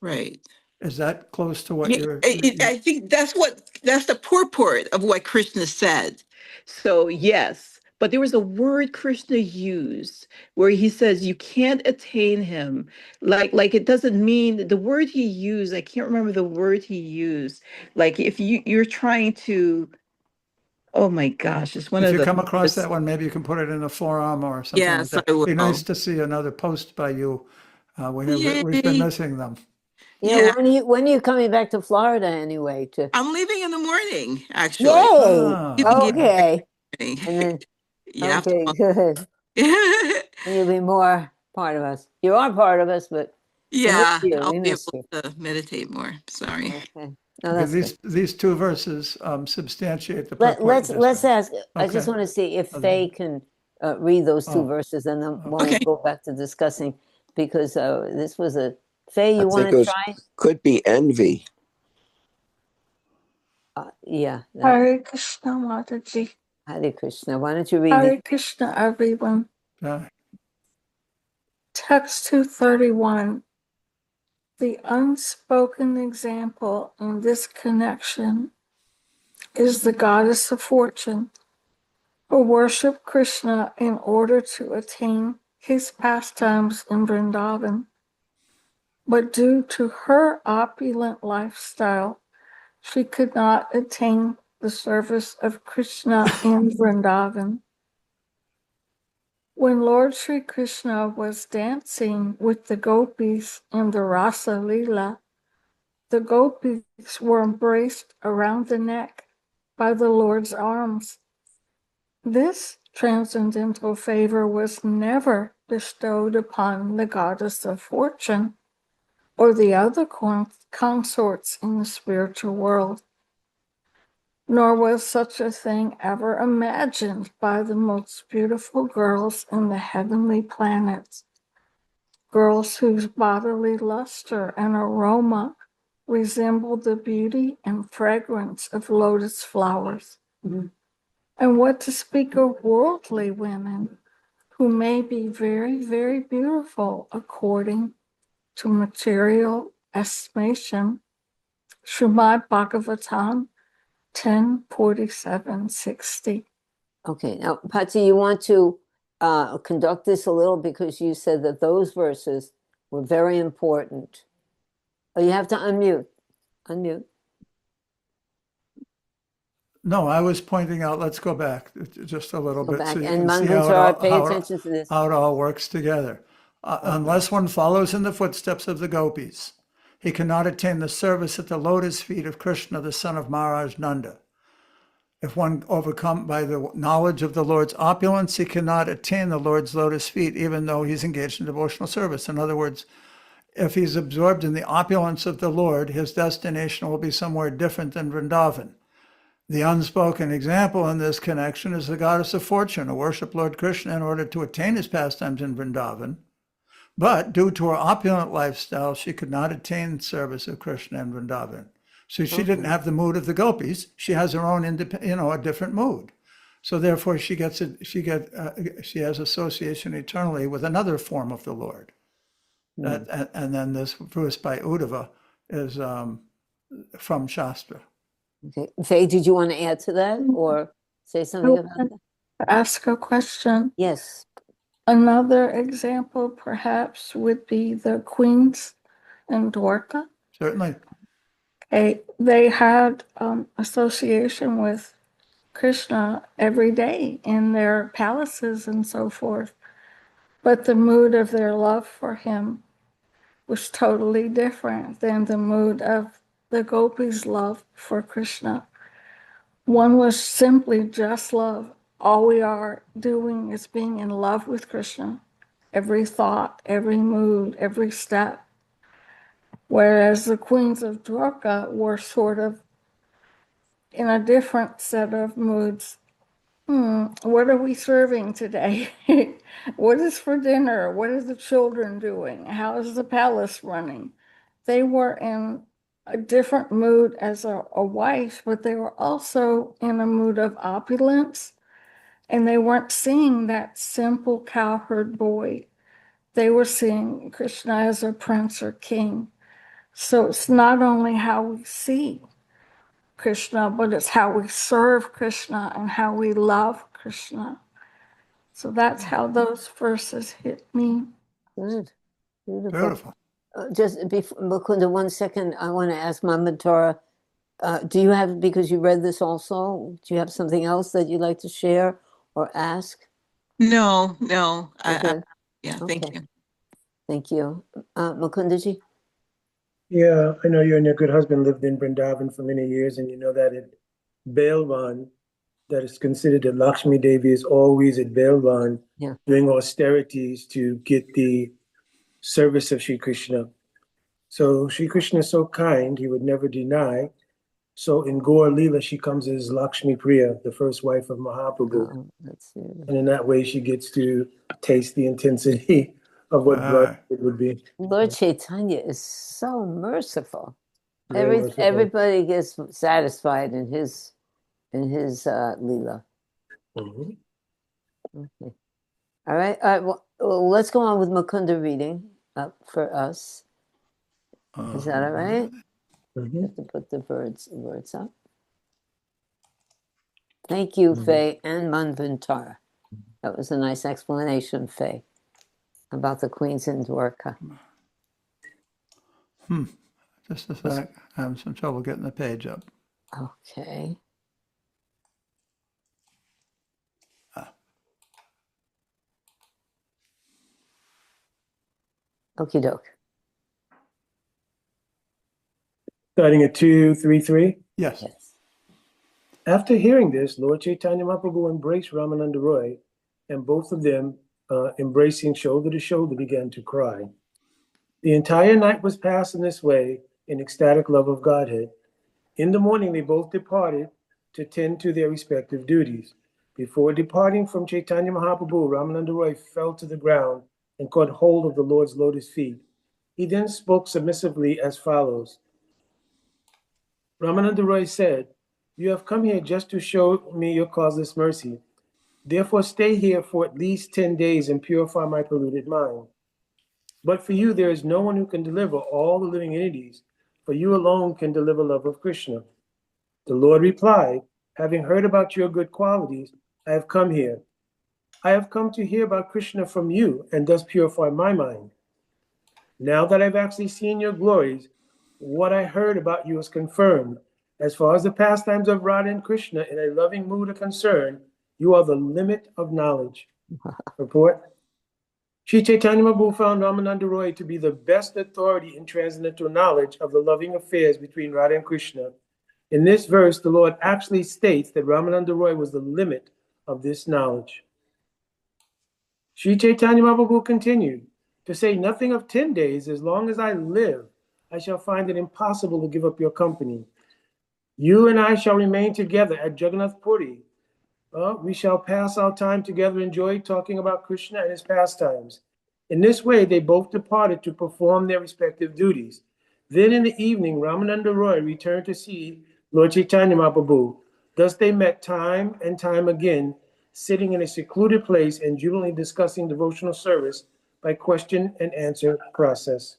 Right. Is that close to what Yeah, you're? I think that's the purport of what Krishna said. So yes, but there was a word Krishna used where he says you can't attain him. Like it doesn't mean the word he used. I can't remember the word he used. Like if you're trying to, oh my gosh, it's one If of you the come across that one, maybe you can put it in a forum or something like yes, that. I will. Be nice to see another post by you. We've been Yay. missing them. Yeah, Yeah. when are you coming back to Florida anyway? I'm leaving in the morning, actually. Yay! Ah, Leaving Okay. in And then yeah. okay, good. And you'll be more part of us. You are part of us, but we miss Yeah, you. I'll We be miss able you. to meditate more. Sorry. Okay. No, because that's good. these two verses substantiate the purport you Let's just said. ask. I just Okay. want to see if Okay. Faye can read those two Oh, verses, and then Okay. we'll go back to discussing because this was a Faye. You I want think it to was try? could be envy. Yeah. Hare Krishna Mataji. Hare Krishna. Why don't you read Hare it? Krishna, everyone. yeah. Text 231. The unspoken example in this connection is the goddess of fortune, who worshiped Krishna in order to attain his pastimes in Vrindavan. But due to her opulent lifestyle, she could not attain the service of Krishna in Vrindavan. When Lord Sri Krishna was dancing with the gopis in the Rasa Leela, the gopis were embraced around the neck by the Lord's arms. This transcendental favor was never bestowed upon the goddess of fortune or the other consorts in the spiritual world, nor was such a thing ever imagined by the most beautiful girls in the heavenly planets, girls whose bodily luster and aroma resembled the beauty and fragrance of lotus flowers. Mm-hmm. And what to speak of worldly women who may be very, very beautiful according to material estimation. Srimad Bhagavatam 10:47-60. Okay. Now, Patsy, you want to conduct this a little because you said that those verses were very important. Oh, you have to unmute. Unmute. No, I was pointing out, let's go back just a little Go bit back. so you And can see how Manvantar, pay attention to this. how it all works together. Unless one follows in the footsteps of the gopis, he cannot attain the service at the lotus feet of Krishna, the son of Maharaj Nanda. If one overcome by the knowledge of the Lord's opulence, he cannot attain the Lord's lotus feet, even though he's engaged in devotional service. In other words, if he's absorbed in the opulence of the Lord, his destination will be somewhere different than Vrindavan. The unspoken example in this connection is the goddess of fortune, who worshiped Lord Krishna in order to attain his pastimes in Vrindavan. But due to her opulent lifestyle, she could not attain service of Krishna in Vrindavan. So she didn't have the mood of the gopis. She has her own independent, a different mood. So therefore, she has association eternally with another form of the Lord. And then this verse by Uddhava is from Shastra. Okay. Faye, did you want to add to that or say something about that? Ask a question. Yes. Another example perhaps would be the queens in Dwarka. Certainly. They had association with Krishna every day in their palaces and so forth. But the mood of their love for him was totally different than the mood of the gopis' love for Krishna. One was simply just love. All we are doing is being in love with Krishna. Every thought, every mood, every step. Whereas the queens of Dwarka were sort of in a different set of moods. What are we serving today? What is for dinner? What are the children doing? How is the palace running? They were in a different mood as a wife, but they were also in a mood of opulence. And they weren't seeing that simple cowherd boy. They were seeing Krishna as a prince or king. So it's not only how we see Krishna, but it's how we serve Krishna and how we love Krishna. So that's how those verses hit me. Good. Beautiful. Beautiful. Just before, Mukunda, 1 second, I want to ask Mama Tara, do you have, because you read this also, do you have something else that you'd like to share or ask? No. Okay. Yeah, thank Okay. you. Thank you. Mukundaji? Yeah, I know you and your good husband lived in Vrindavan for many years, and you know that at Belvan, that is considered that Lakshmi Devi is always at Belvan doing austerities to get the service of Sri Krishna. So Sri Krishna is so kind, he would never deny. So in Gaur Leela, she comes as Lakshmi Priya, the first wife of Mahaprabhu. And in that way, she gets to taste the intensity of what blood it would be. Lord Chaitanya is so merciful. Very merciful. Everybody gets satisfied in his Leela. Mhm. Okay. All right. Well, let's go on with Mukunda reading up for us. Is that all right? Mhm. You have to put the words up. Thank you, Faye and Manvantara. That was a nice explanation, Faye, about the queens in Dwarka. Just a sec. I'm having some trouble getting the page up. Okay. Okie doke. Starting at 233. Yes. Yes. After hearing this, Lord Chaitanya Mahaprabhu embraced Ramananda Roy, and both of them, embracing shoulder to shoulder, began to cry. The entire night was passed in this way, in ecstatic love of Godhead. In the morning, they both departed to tend to their respective duties. Before departing from Chaitanya Mahaprabhu, Ramananda Roy fell to the ground and caught hold of the Lord's lotus feet. He then spoke submissively as follows. Ramananda Roy said, "You have come here just to show me your causeless mercy. Therefore, stay here for at least 10 days and purify my polluted mind. But for you, there is no one who can deliver all the living entities, for you alone can deliver love of Krishna." The Lord replied, "Having heard about your good qualities, I have come here. I have come to hear about Krishna from you and thus purify my mind. Now that I've actually seen your glories, what I heard about you is confirmed. As far as the pastimes of Radha and Krishna in a loving mood are concerned, you are the limit of knowledge." Report. Sri Chaitanya Mahaprabhu found Ramananda Roy to be the best authority in transcendental knowledge of the loving affairs between Radha and Krishna. In this verse, the Lord actually states that Ramananda Roy was the limit of this knowledge. Sri Chaitanya Mahaprabhu continued, "To say nothing of 10 days, as long as I live, I shall find it impossible to give up your company. You and I shall remain together at Jagannath Puri. We shall pass our time together in joy, talking about Krishna and his pastimes. In this way, they both departed to perform their respective duties. Then in the evening, Ramananda Roy returned to see Lord Chaitanya Mahaprabhu. Thus they met time and time again, sitting in a secluded place and jubilantly discussing devotional service by question and answer process.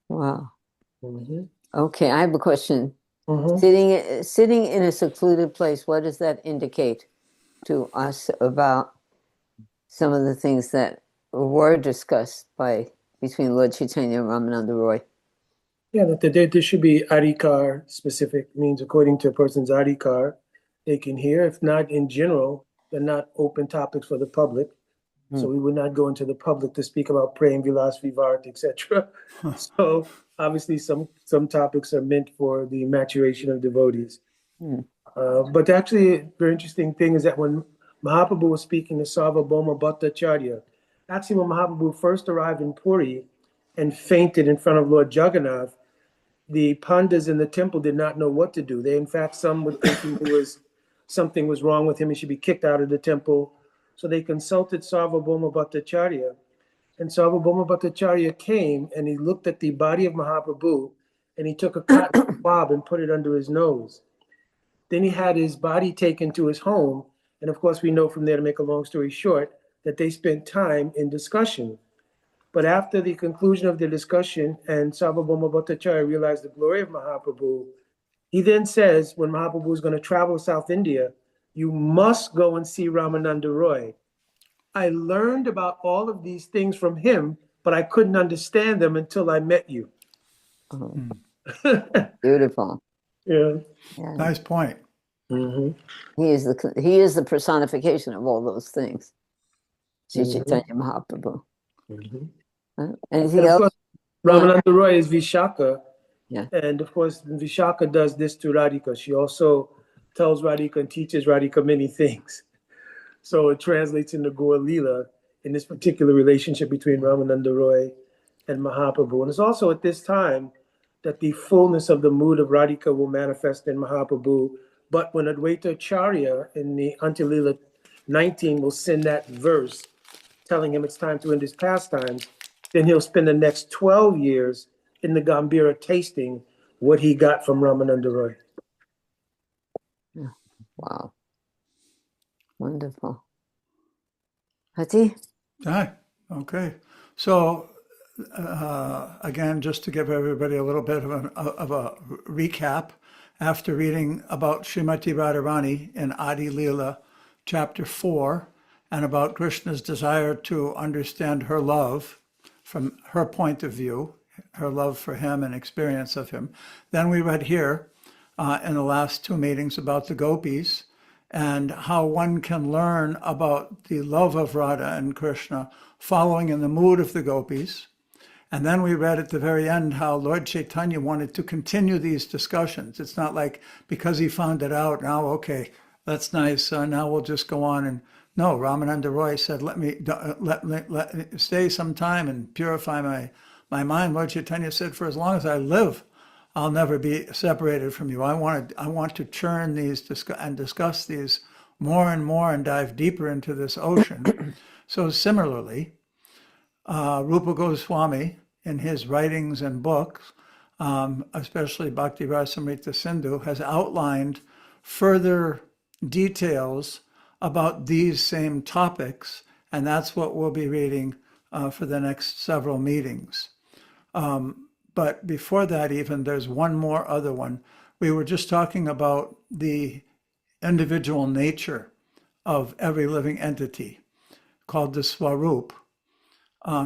Wow. Mhm. Okay, I have a question. Mhm. Sitting in a secluded place, what does that indicate to us about some of the things that were discussed between Lord Chaitanya and Ramananda Roy? Yeah, that there should be adhikar specific, means according to a person's adhikar, they can hear. If not in general, they're not open topics for the public. So we would not go into the public to speak about praying, Vilas, Vivart, etc. So obviously some topics are meant for the maturation of devotees. Hmm. But actually, a very interesting thing is that when Mahaprabhu was speaking to Sarvabhauma Bhattacharya, actually when Mahaprabhu first arrived in Puri and fainted in front of Lord Jagannath, the pandas in the temple did not know what to do. They, in fact, some were thinking something was wrong with him. He should be kicked out of the temple. So they consulted Sarvabhauma Bhattacharya. And Sarvabhauma Bhattacharya came and he looked at the body of Mahaprabhu and he took a cotton swab and put it under his nose. Then he had his body taken to his home. And of course, we know from there, to make a long story short, that they spent time in discussion. But after the conclusion of the discussion and Sarvabhauma Bhattacharya realized the glory of Mahaprabhu, he then says, when Mahaprabhu is going to travel to South India, you must go and see Ramananda Roy. I learned about all of these things from him, but I couldn't understand them until I met you. Oh, beautiful. Yeah. Yeah. Nice point. Mhm. He is the personification of all those things. Sri Mhm. Chaitanya Mahaprabhu. Mhm. Anything And of else? course, Ramananda Roy is Vishaka. Yeah. And of course, Vishaka does this to Radhika. She also tells Radhika and teaches Radhika many things. So it translates into Gaur Leela in this particular relationship between Ramananda Roy and Mahaprabhu. And it's also at this time that the fullness of the mood of Radhika will manifest in Mahaprabhu. But when Advaita Acharya in the Antya-lila 19 will send that verse telling him it's time to end his pastimes, then he'll spend the next 12 years in the Gambhira tasting what he got from Ramananda Roy. Wow. Wonderful. Hati? Hi. Okay. So again, just to give everybody a little bit of a recap, after reading about Srimati Radharani in Adi Leela, chapter 4, and about Krishna's desire to understand her love from her point of view, her love for him and experience of him. Then we read here in the last two meetings about the gopis and how one can learn about the love of Radha and Krishna following in the mood of the gopis. And then we read at the very end how Lord Chaitanya wanted to continue these discussions. It's not like because he found it out, now, okay, that's nice, now we'll just go on. And no, Ramananda Roy said, let me stay some time and purify my mind. Lord Chaitanya said, for as long as I live, I'll never be separated from you. I want to churn these and discuss these more and more and dive deeper into this ocean. So similarly, Rupa Goswami, in his writings and books, especially Bhakti Rasamrita Sindhu, has outlined further details about these same topics, and that's what we'll be reading for the next several meetings. But before that, even, there's one more other one. We were just talking about the individual nature of every living entity called the Swarup,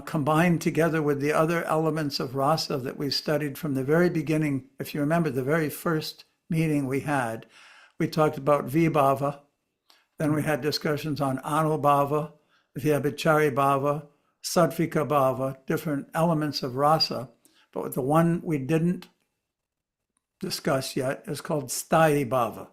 combined together with the other elements of rasa that we studied from the very beginning. If you remember the very first meeting we talked about Vibhava, then we had discussions on Anubhava, Vyabhichari Bhava, Sattvika Bhava, different elements of rasa. But the one we didn't discuss yet is called Sthayi Bhava.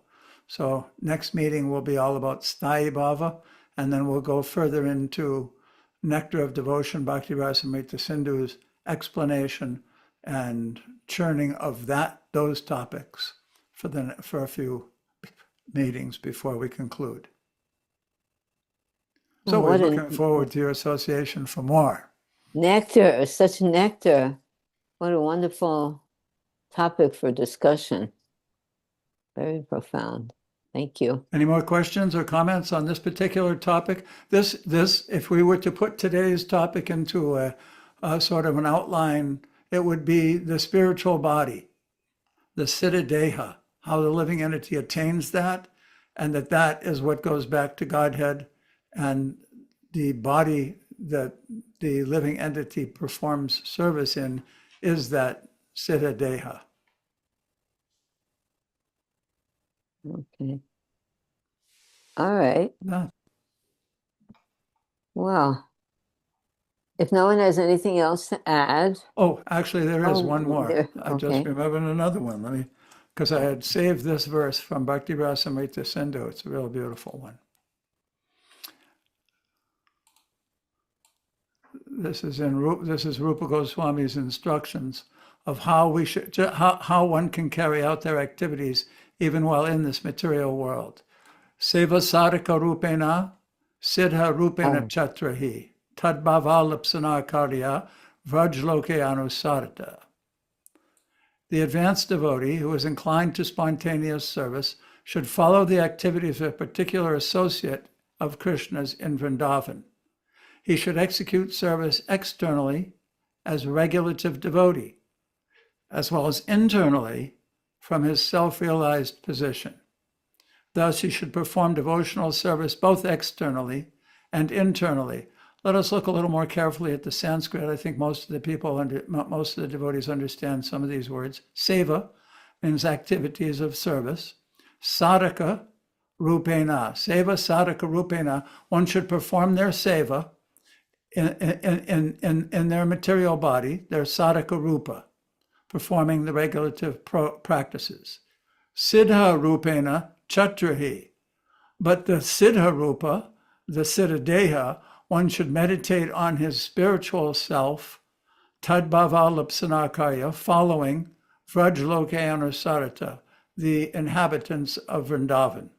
So next meeting will be all about Sthayi Bhava, and then we'll go further into Nectar of Devotion, Bhakti Rasamrita Sindhu's explanation and churning of those topics for a few meetings before we conclude. So we're what looking a forward to your association for more. nectar, such nectar. What a wonderful topic for discussion. Very profound. Thank you. Any more questions or comments on this particular topic? This, if we were to put today's topic into a sort of an outline, it would be the spiritual body, the Siddha Deha, how the living entity attains that, and that is what goes back to Godhead, and the body that the living entity performs service in is that Siddha Deha. Okay. All right. Yeah. Well, if no one has anything else to add, Oh, actually, there is Oh, one more. there- I just okay. remembered another one. Because I had saved this verse from Bhakti Rasamrita Sindhu. It's a real beautiful one. This is Rupa Goswami's instructions of how we should, how one can carry out their activities even while in this material world. Seva sadhaka rupena, siddha rupena chatrahi, tadbhava lipsana karya, vrajloke anusarta. The advanced devotee who is inclined to spontaneous service should follow the activities of a particular associate of Krishna's in Vrindavan. He should execute service externally as regulative devotee, as well as internally from his self-realized position. Thus, he should perform devotional service both externally and internally. Let us look a little more carefully at the Sanskrit. I think most of the devotees understand some of these words. Seva means activities of service. Sadhaka rupena. Seva sadhaka rupena. One should perform their seva in their material body, their sadhaka rupa, performing the regulative practices. Siddha rupena chatrahi. But the Siddha rupa, the Siddha Deha, one should meditate on his spiritual self, tadbhava lipsana karya, following vrajloke anusarata, the inhabitants of Vrindavan.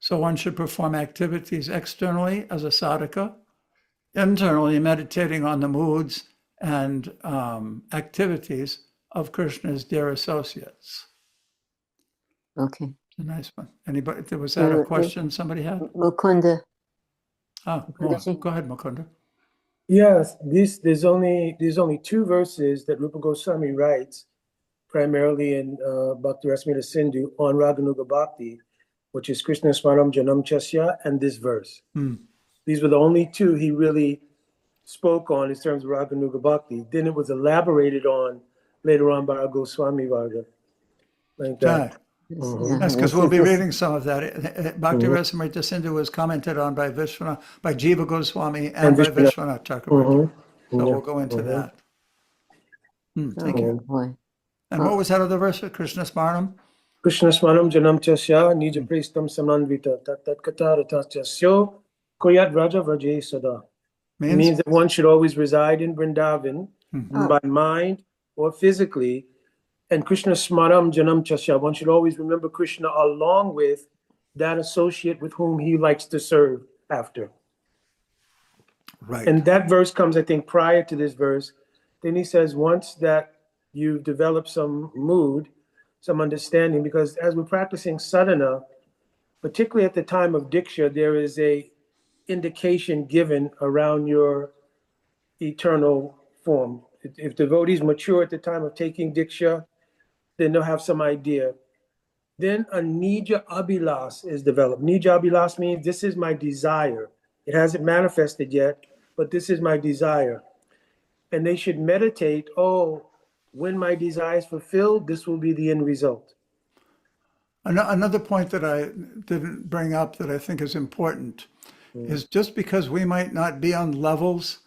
So one should perform activities externally as a sadhaka, internally meditating on the moods and activities of Krishna's dear associates. okay. A nice one. Anybody, was that a question somebody had? Mukunda, Oh, Mukundaji. go ahead, Mukunda. Yes, there's only two verses that Rupa Goswami writes, primarily in Bhakti Rasamrita Sindhu on Raganuga Bhakti, which is Krishna Smaram Janam Chasya and this verse. These were the only two he really spoke on in terms of Raganuga Bhakti. Then it was elaborated on later on by our Goswami Varga. Like that. Yeah, That's because this we'll is be this- reading some of that. Bhakti Rasamrita Sindhu was commented on by Jiva Goswami and by Vishwanath Chakravarti. So we'll go into that. Thank you. Oh, boy. And what was that other verse? Krishna Smaranam? Krishna Smaram Janam Chasya Nija Prestam Samanvita Tat Kata Ratasya Koyat Raja Vraje Sada. It means that one should always reside in Vrindavan by mind or physically. And Krishna Smaram Janam Chasya, one should always remember Krishna along with that associate with whom he likes to serve after. Right. And that verse comes, I think, prior to this verse. Then he says, once that you've developed some mood, some understanding, because as we're practicing sadhana, particularly at the time of Diksha, there is a indication given around your eternal form. If devotees mature at the time of taking Diksha, then they'll have some idea. Then a Nija Abhilas is developed. Nija Abhilas means this is my desire. It hasn't manifested yet, but this is my desire. And they should meditate, when my desire is fulfilled, this will be the end result. Another point that I didn't bring up that I think is important is just because we might not be on levels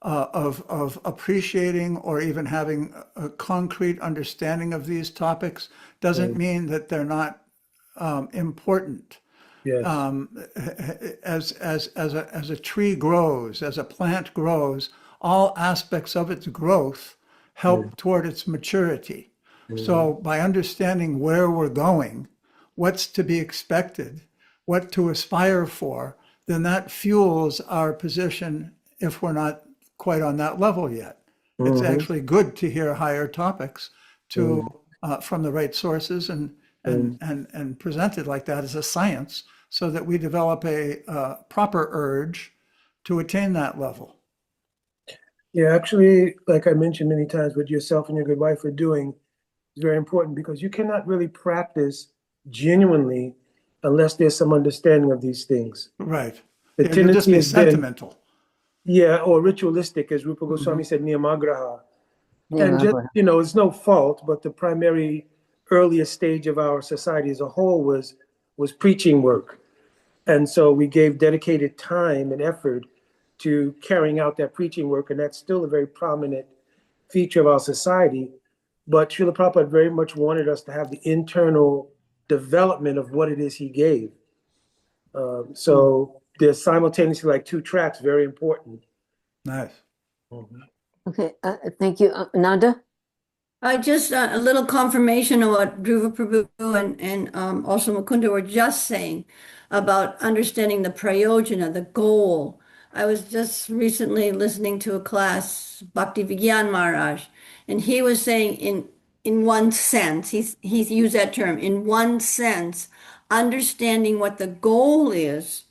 of appreciating or even having a concrete understanding of these topics doesn't mean that they're not important. Yes. As a tree grows, as a plant grows, all aspects of its growth help toward its maturity. So by understanding where we're going, what's to be expected, what to aspire for, then that fuels our position if we're not quite on that level yet. It's Mhm. actually good to hear higher topics from the right sources and presented like that as a science so that we develop a proper urge to attain that level. Yeah, actually, like I mentioned many times, what yourself and your good wife are doing is very important because you cannot really practice genuinely unless there's some understanding of these things. Right. The Yeah, you'll just tendency be has been, sentimental. yeah, or ritualistic, as Rupa Goswami said, niyamagraha. Yeah, And just, Barbara. it's no fault, but the primary earliest stage of our society as a whole was preaching work. And so we gave dedicated time and effort to carrying out that preaching work, and that's still a very prominent feature of our society. But Srila Prabhupada very much wanted us to have the internal development of what it is he gave. So there's simultaneously like two tracks, very important. Nice. Okay, thank you. Nanda? I just a little confirmation of what Dhruva Prabhu and also Mukunda were just saying about understanding the prayojana, the goal. I was just recently listening to a class, Bhakti Vigyan Maharaj, and he was saying in one sense, he's used that term, in one sense, understanding what the goal is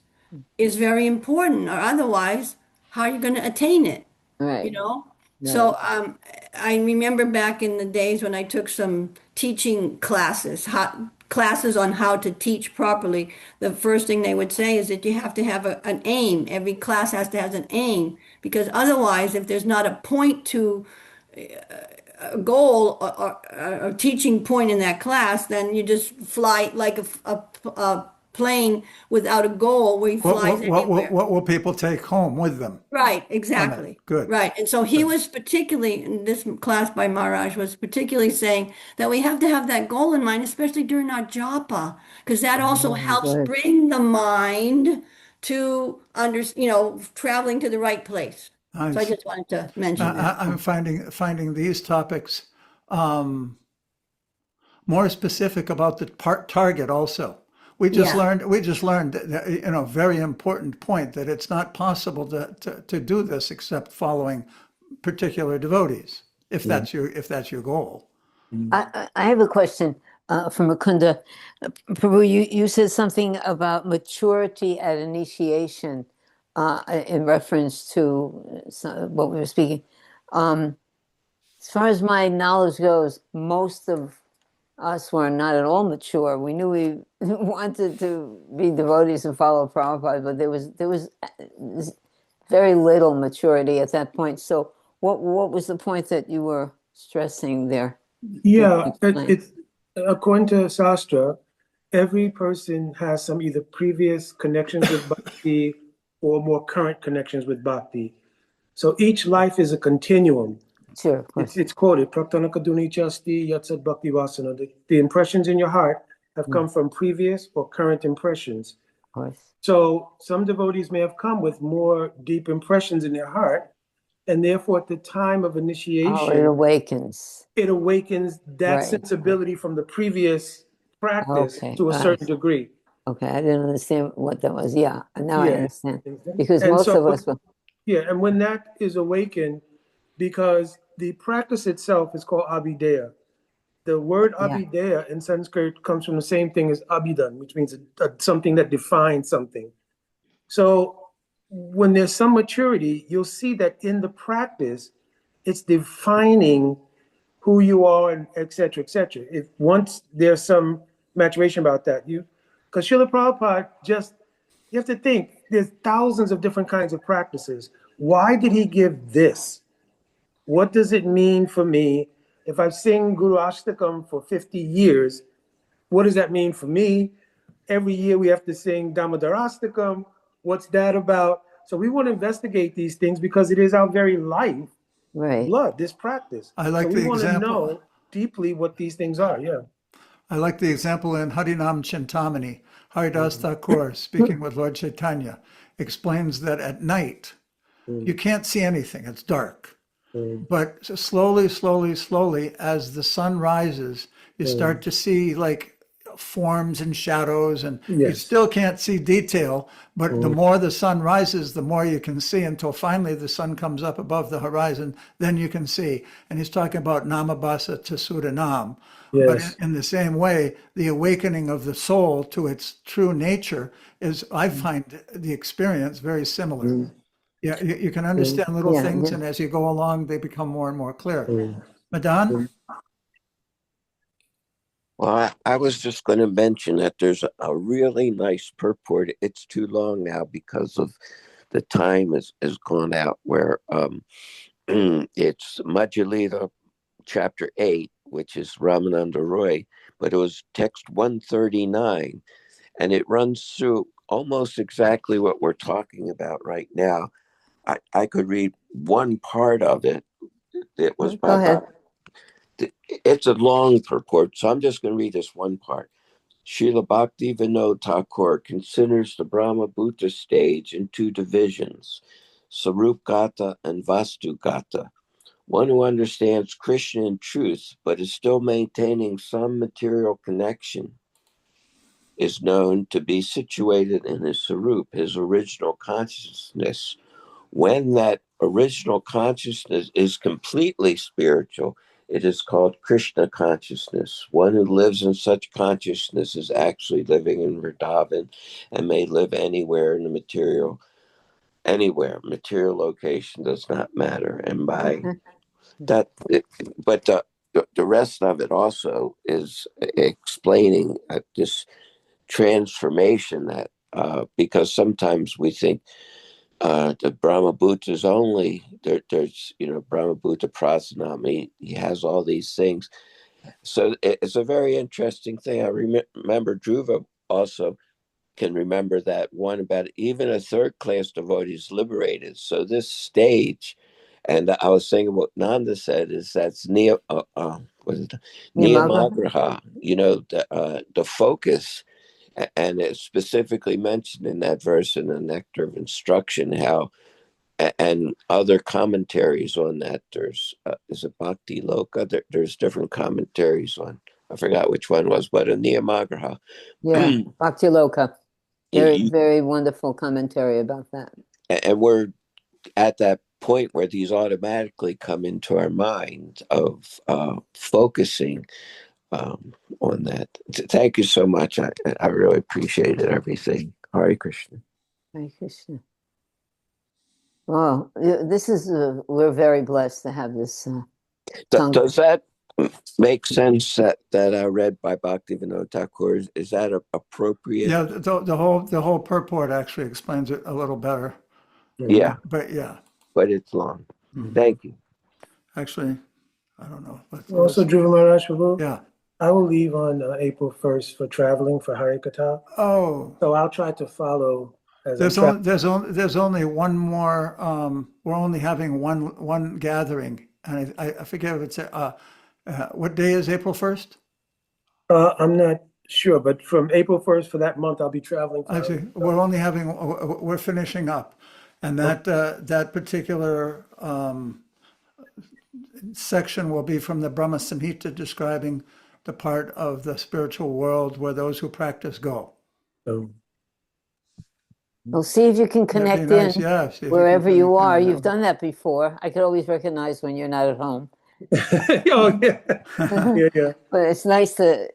very important, or otherwise, how are you going to attain it? Right. You know? So I remember back in the days when I took some teaching classes, classes on how to teach properly. The first thing they would say is that you have to have an aim. Every class has to have an aim, because otherwise, if there's not a point to a goal or a teaching point in that class, then you just fly like a plane without a goal where you flies anywhere. What will people take home with them? Right, exactly. Good. Right. And so he was particularly, in this class by Maharaj, was particularly saying that we have to have that goal in mind, especially during our japa, because that also helps good. bring the mind to traveling to the right place. So I Nice. just wanted to mention that. I'm finding these topics more specific about the target also. We just Yeah. learned that, very important point that it's not possible to do this except following particular devotees, if that's your goal. I have a question from Mukunda. Prabhu, you said something about maturity at initiation in reference to what we were speaking. As far as my knowledge goes, most of us were not at all mature. We knew we wanted to be devotees and follow Prabhupada, but there was very little maturity at that point. So what was the point that you were stressing there? Yeah, Explain. it's according to Shastra, every person has some either previous connections with bhakti or more current connections with bhakti. So each life is a continuum. Sure, of course. It's quoted, Praktanaka Duni Chasti Yatsat Bhakti Vasana. The impressions in your heart have come from previous or current impressions. Of course. So some devotees may have come with more deep impressions in their heart, and therefore at the time of Oh, it initiation, awakens. it awakens that Right. sensibility from the previous practice Okay, to a got certain it. degree. Okay, I didn't understand what that was. Yeah, now I Yeah. understand. Because And most so- of us were, Yeah, and when that is awakened, because the practice itself is called abhideya. The word Yeah. abhideya in Sanskrit comes from the same thing as abhidan, which means something that defines something. So when there's some maturity, you'll see that in the practice, it's defining who you are and et cetera, et cetera. If once there's some maturation about that, because Srila Prabhupada you have to think, there's thousands of different kinds of practices. Why did he give this? What does it mean for me? If I've sing Guru Ashtakam for 50 years, what does that mean for me? Every year we have to sing Damodarastakam. What's that about? So we want to investigate these things because it is our very life, right. blood, this practice. I like so we the want to example. know deeply what these things are. Yeah. I like the example in Harinam Chintamani. Haridas Thakur, speaking with Lord Chaitanya, explains that at night, you can't see anything, it's dark. But slowly, slowly, slowly, as the sun rises, you start to see like forms and shadows, and you Yes. still can't see detail, but the more the sun rises, the more you can see until finally the sun comes up above the horizon, then you can see. And he's talking about Namabasa Tasudanam. But Yes. in the same way, the awakening of the soul to its true nature is, I find the experience very similar. Yeah, you can understand little Yeah, things, yeah. and as you go along, they become more and more clear. Mm. Madan? Well, I was just going to mention that there's a really nice purport. It's too long now because of the time has gone out, where it's Majjhilita chapter 8, which is Ramananda Roy, but it was text 139, and it runs through almost exactly what we're talking about right now. I could read one part of it. It was Go ahead. it's a long purport, so I'm just going to read this one part. Srila Bhakti Vinod Thakur considers the Brahma Bhuta stage in two divisions, Sarupgata and Vastugata. One who understands Krishna in truth, but is still maintaining some material connection, is known to be situated in his Sarup, his original consciousness. When that original consciousness is completely spiritual, it is called Krishna consciousness. One who lives in such consciousness is actually living in Vrindavan and may live anywhere in the material, anywhere. Material location does not matter. And by that, but the rest of it also is explaining this transformation that, because sometimes we think the Brahma Bhuta is only there's Brahma Bhuta Prasanam, he has all these things, so it's a very interesting thing. I remember Dhruva also can remember that one about even a third class devotee is liberated. So this stage, and I was saying what Nanda said is that's Niyamagraha. Niyamagraha, the focus. And it's specifically mentioned in that verse in the Nectar of Instruction, how, and other commentaries on that. There's is it Bhakti Loka? There's different commentaries on. I forgot which one was, but a Niyamagraha. Yeah, Bhakti Loka. Very, You- very wonderful commentary about that. and we're at that point where these automatically come into our mind of focusing on that. Thank you so much. I really appreciated everything. Hare Krishna. Hare Krishna. Well, this is, we're very blessed to have this. Does that make sense that I read by Bhakti Vinod Thakur? Is that appropriate? Yeah, the whole purport actually explains it a little better. Yeah, But yeah, but it's long. Mhm. Thank you. Actually, I don't know. Also, Dhruva Maharaj Prabhu, Yeah. I will leave on April 1st for traveling for Harikatha. Oh, So I'll try to follow as I'm traveling. there's only one more. We're only having one gathering, and I forget if it's what day is April 1st? I'm not sure, but from April 1st for that month, I'll be traveling. for Actually, Harikatha. we're finishing up, and that particular section will be from the Brahma Samhita describing the part of the spiritual world where those who practice go. So, Well, see if you can That'd be connect nice, in yeah, see if you can wherever connect you in are. on that You've one. done that before. I could always recognize when you're not at home. oh, yeah. Yeah. But it's nice to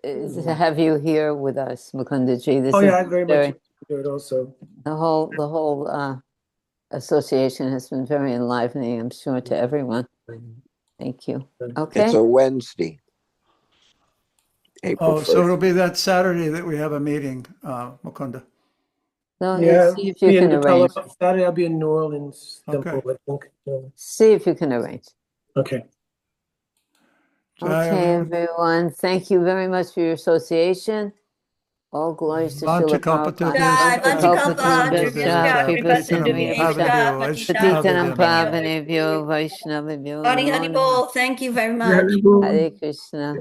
have you here with us, Mukundaji. This Oh, is yeah, I very much enjoyed it also. the whole association has been very enlivening, I'm sure, to everyone. Thank you. Okay. It's a Wednesday. April Oh, 1st. so it'll be that Saturday that we have a meeting, Mukunda. No, Yeah, see if you be in can the arrange. Saturday, I'll be in New Orleans Okay. temple, I think. Yeah. See if you can arrange. Okay. Jai, Okay, everyone. everyone. Thank you very much for your association. All glories to Srila Vanchakalpatarubyascha, Jai, Prabhupada. Vanchakalpa, Patitanam Pavanebhyo, Pavanebhyo Vaishnavibhyo Hari Namo Hari Namaha. Bol, thank you very much. Hare Krishna.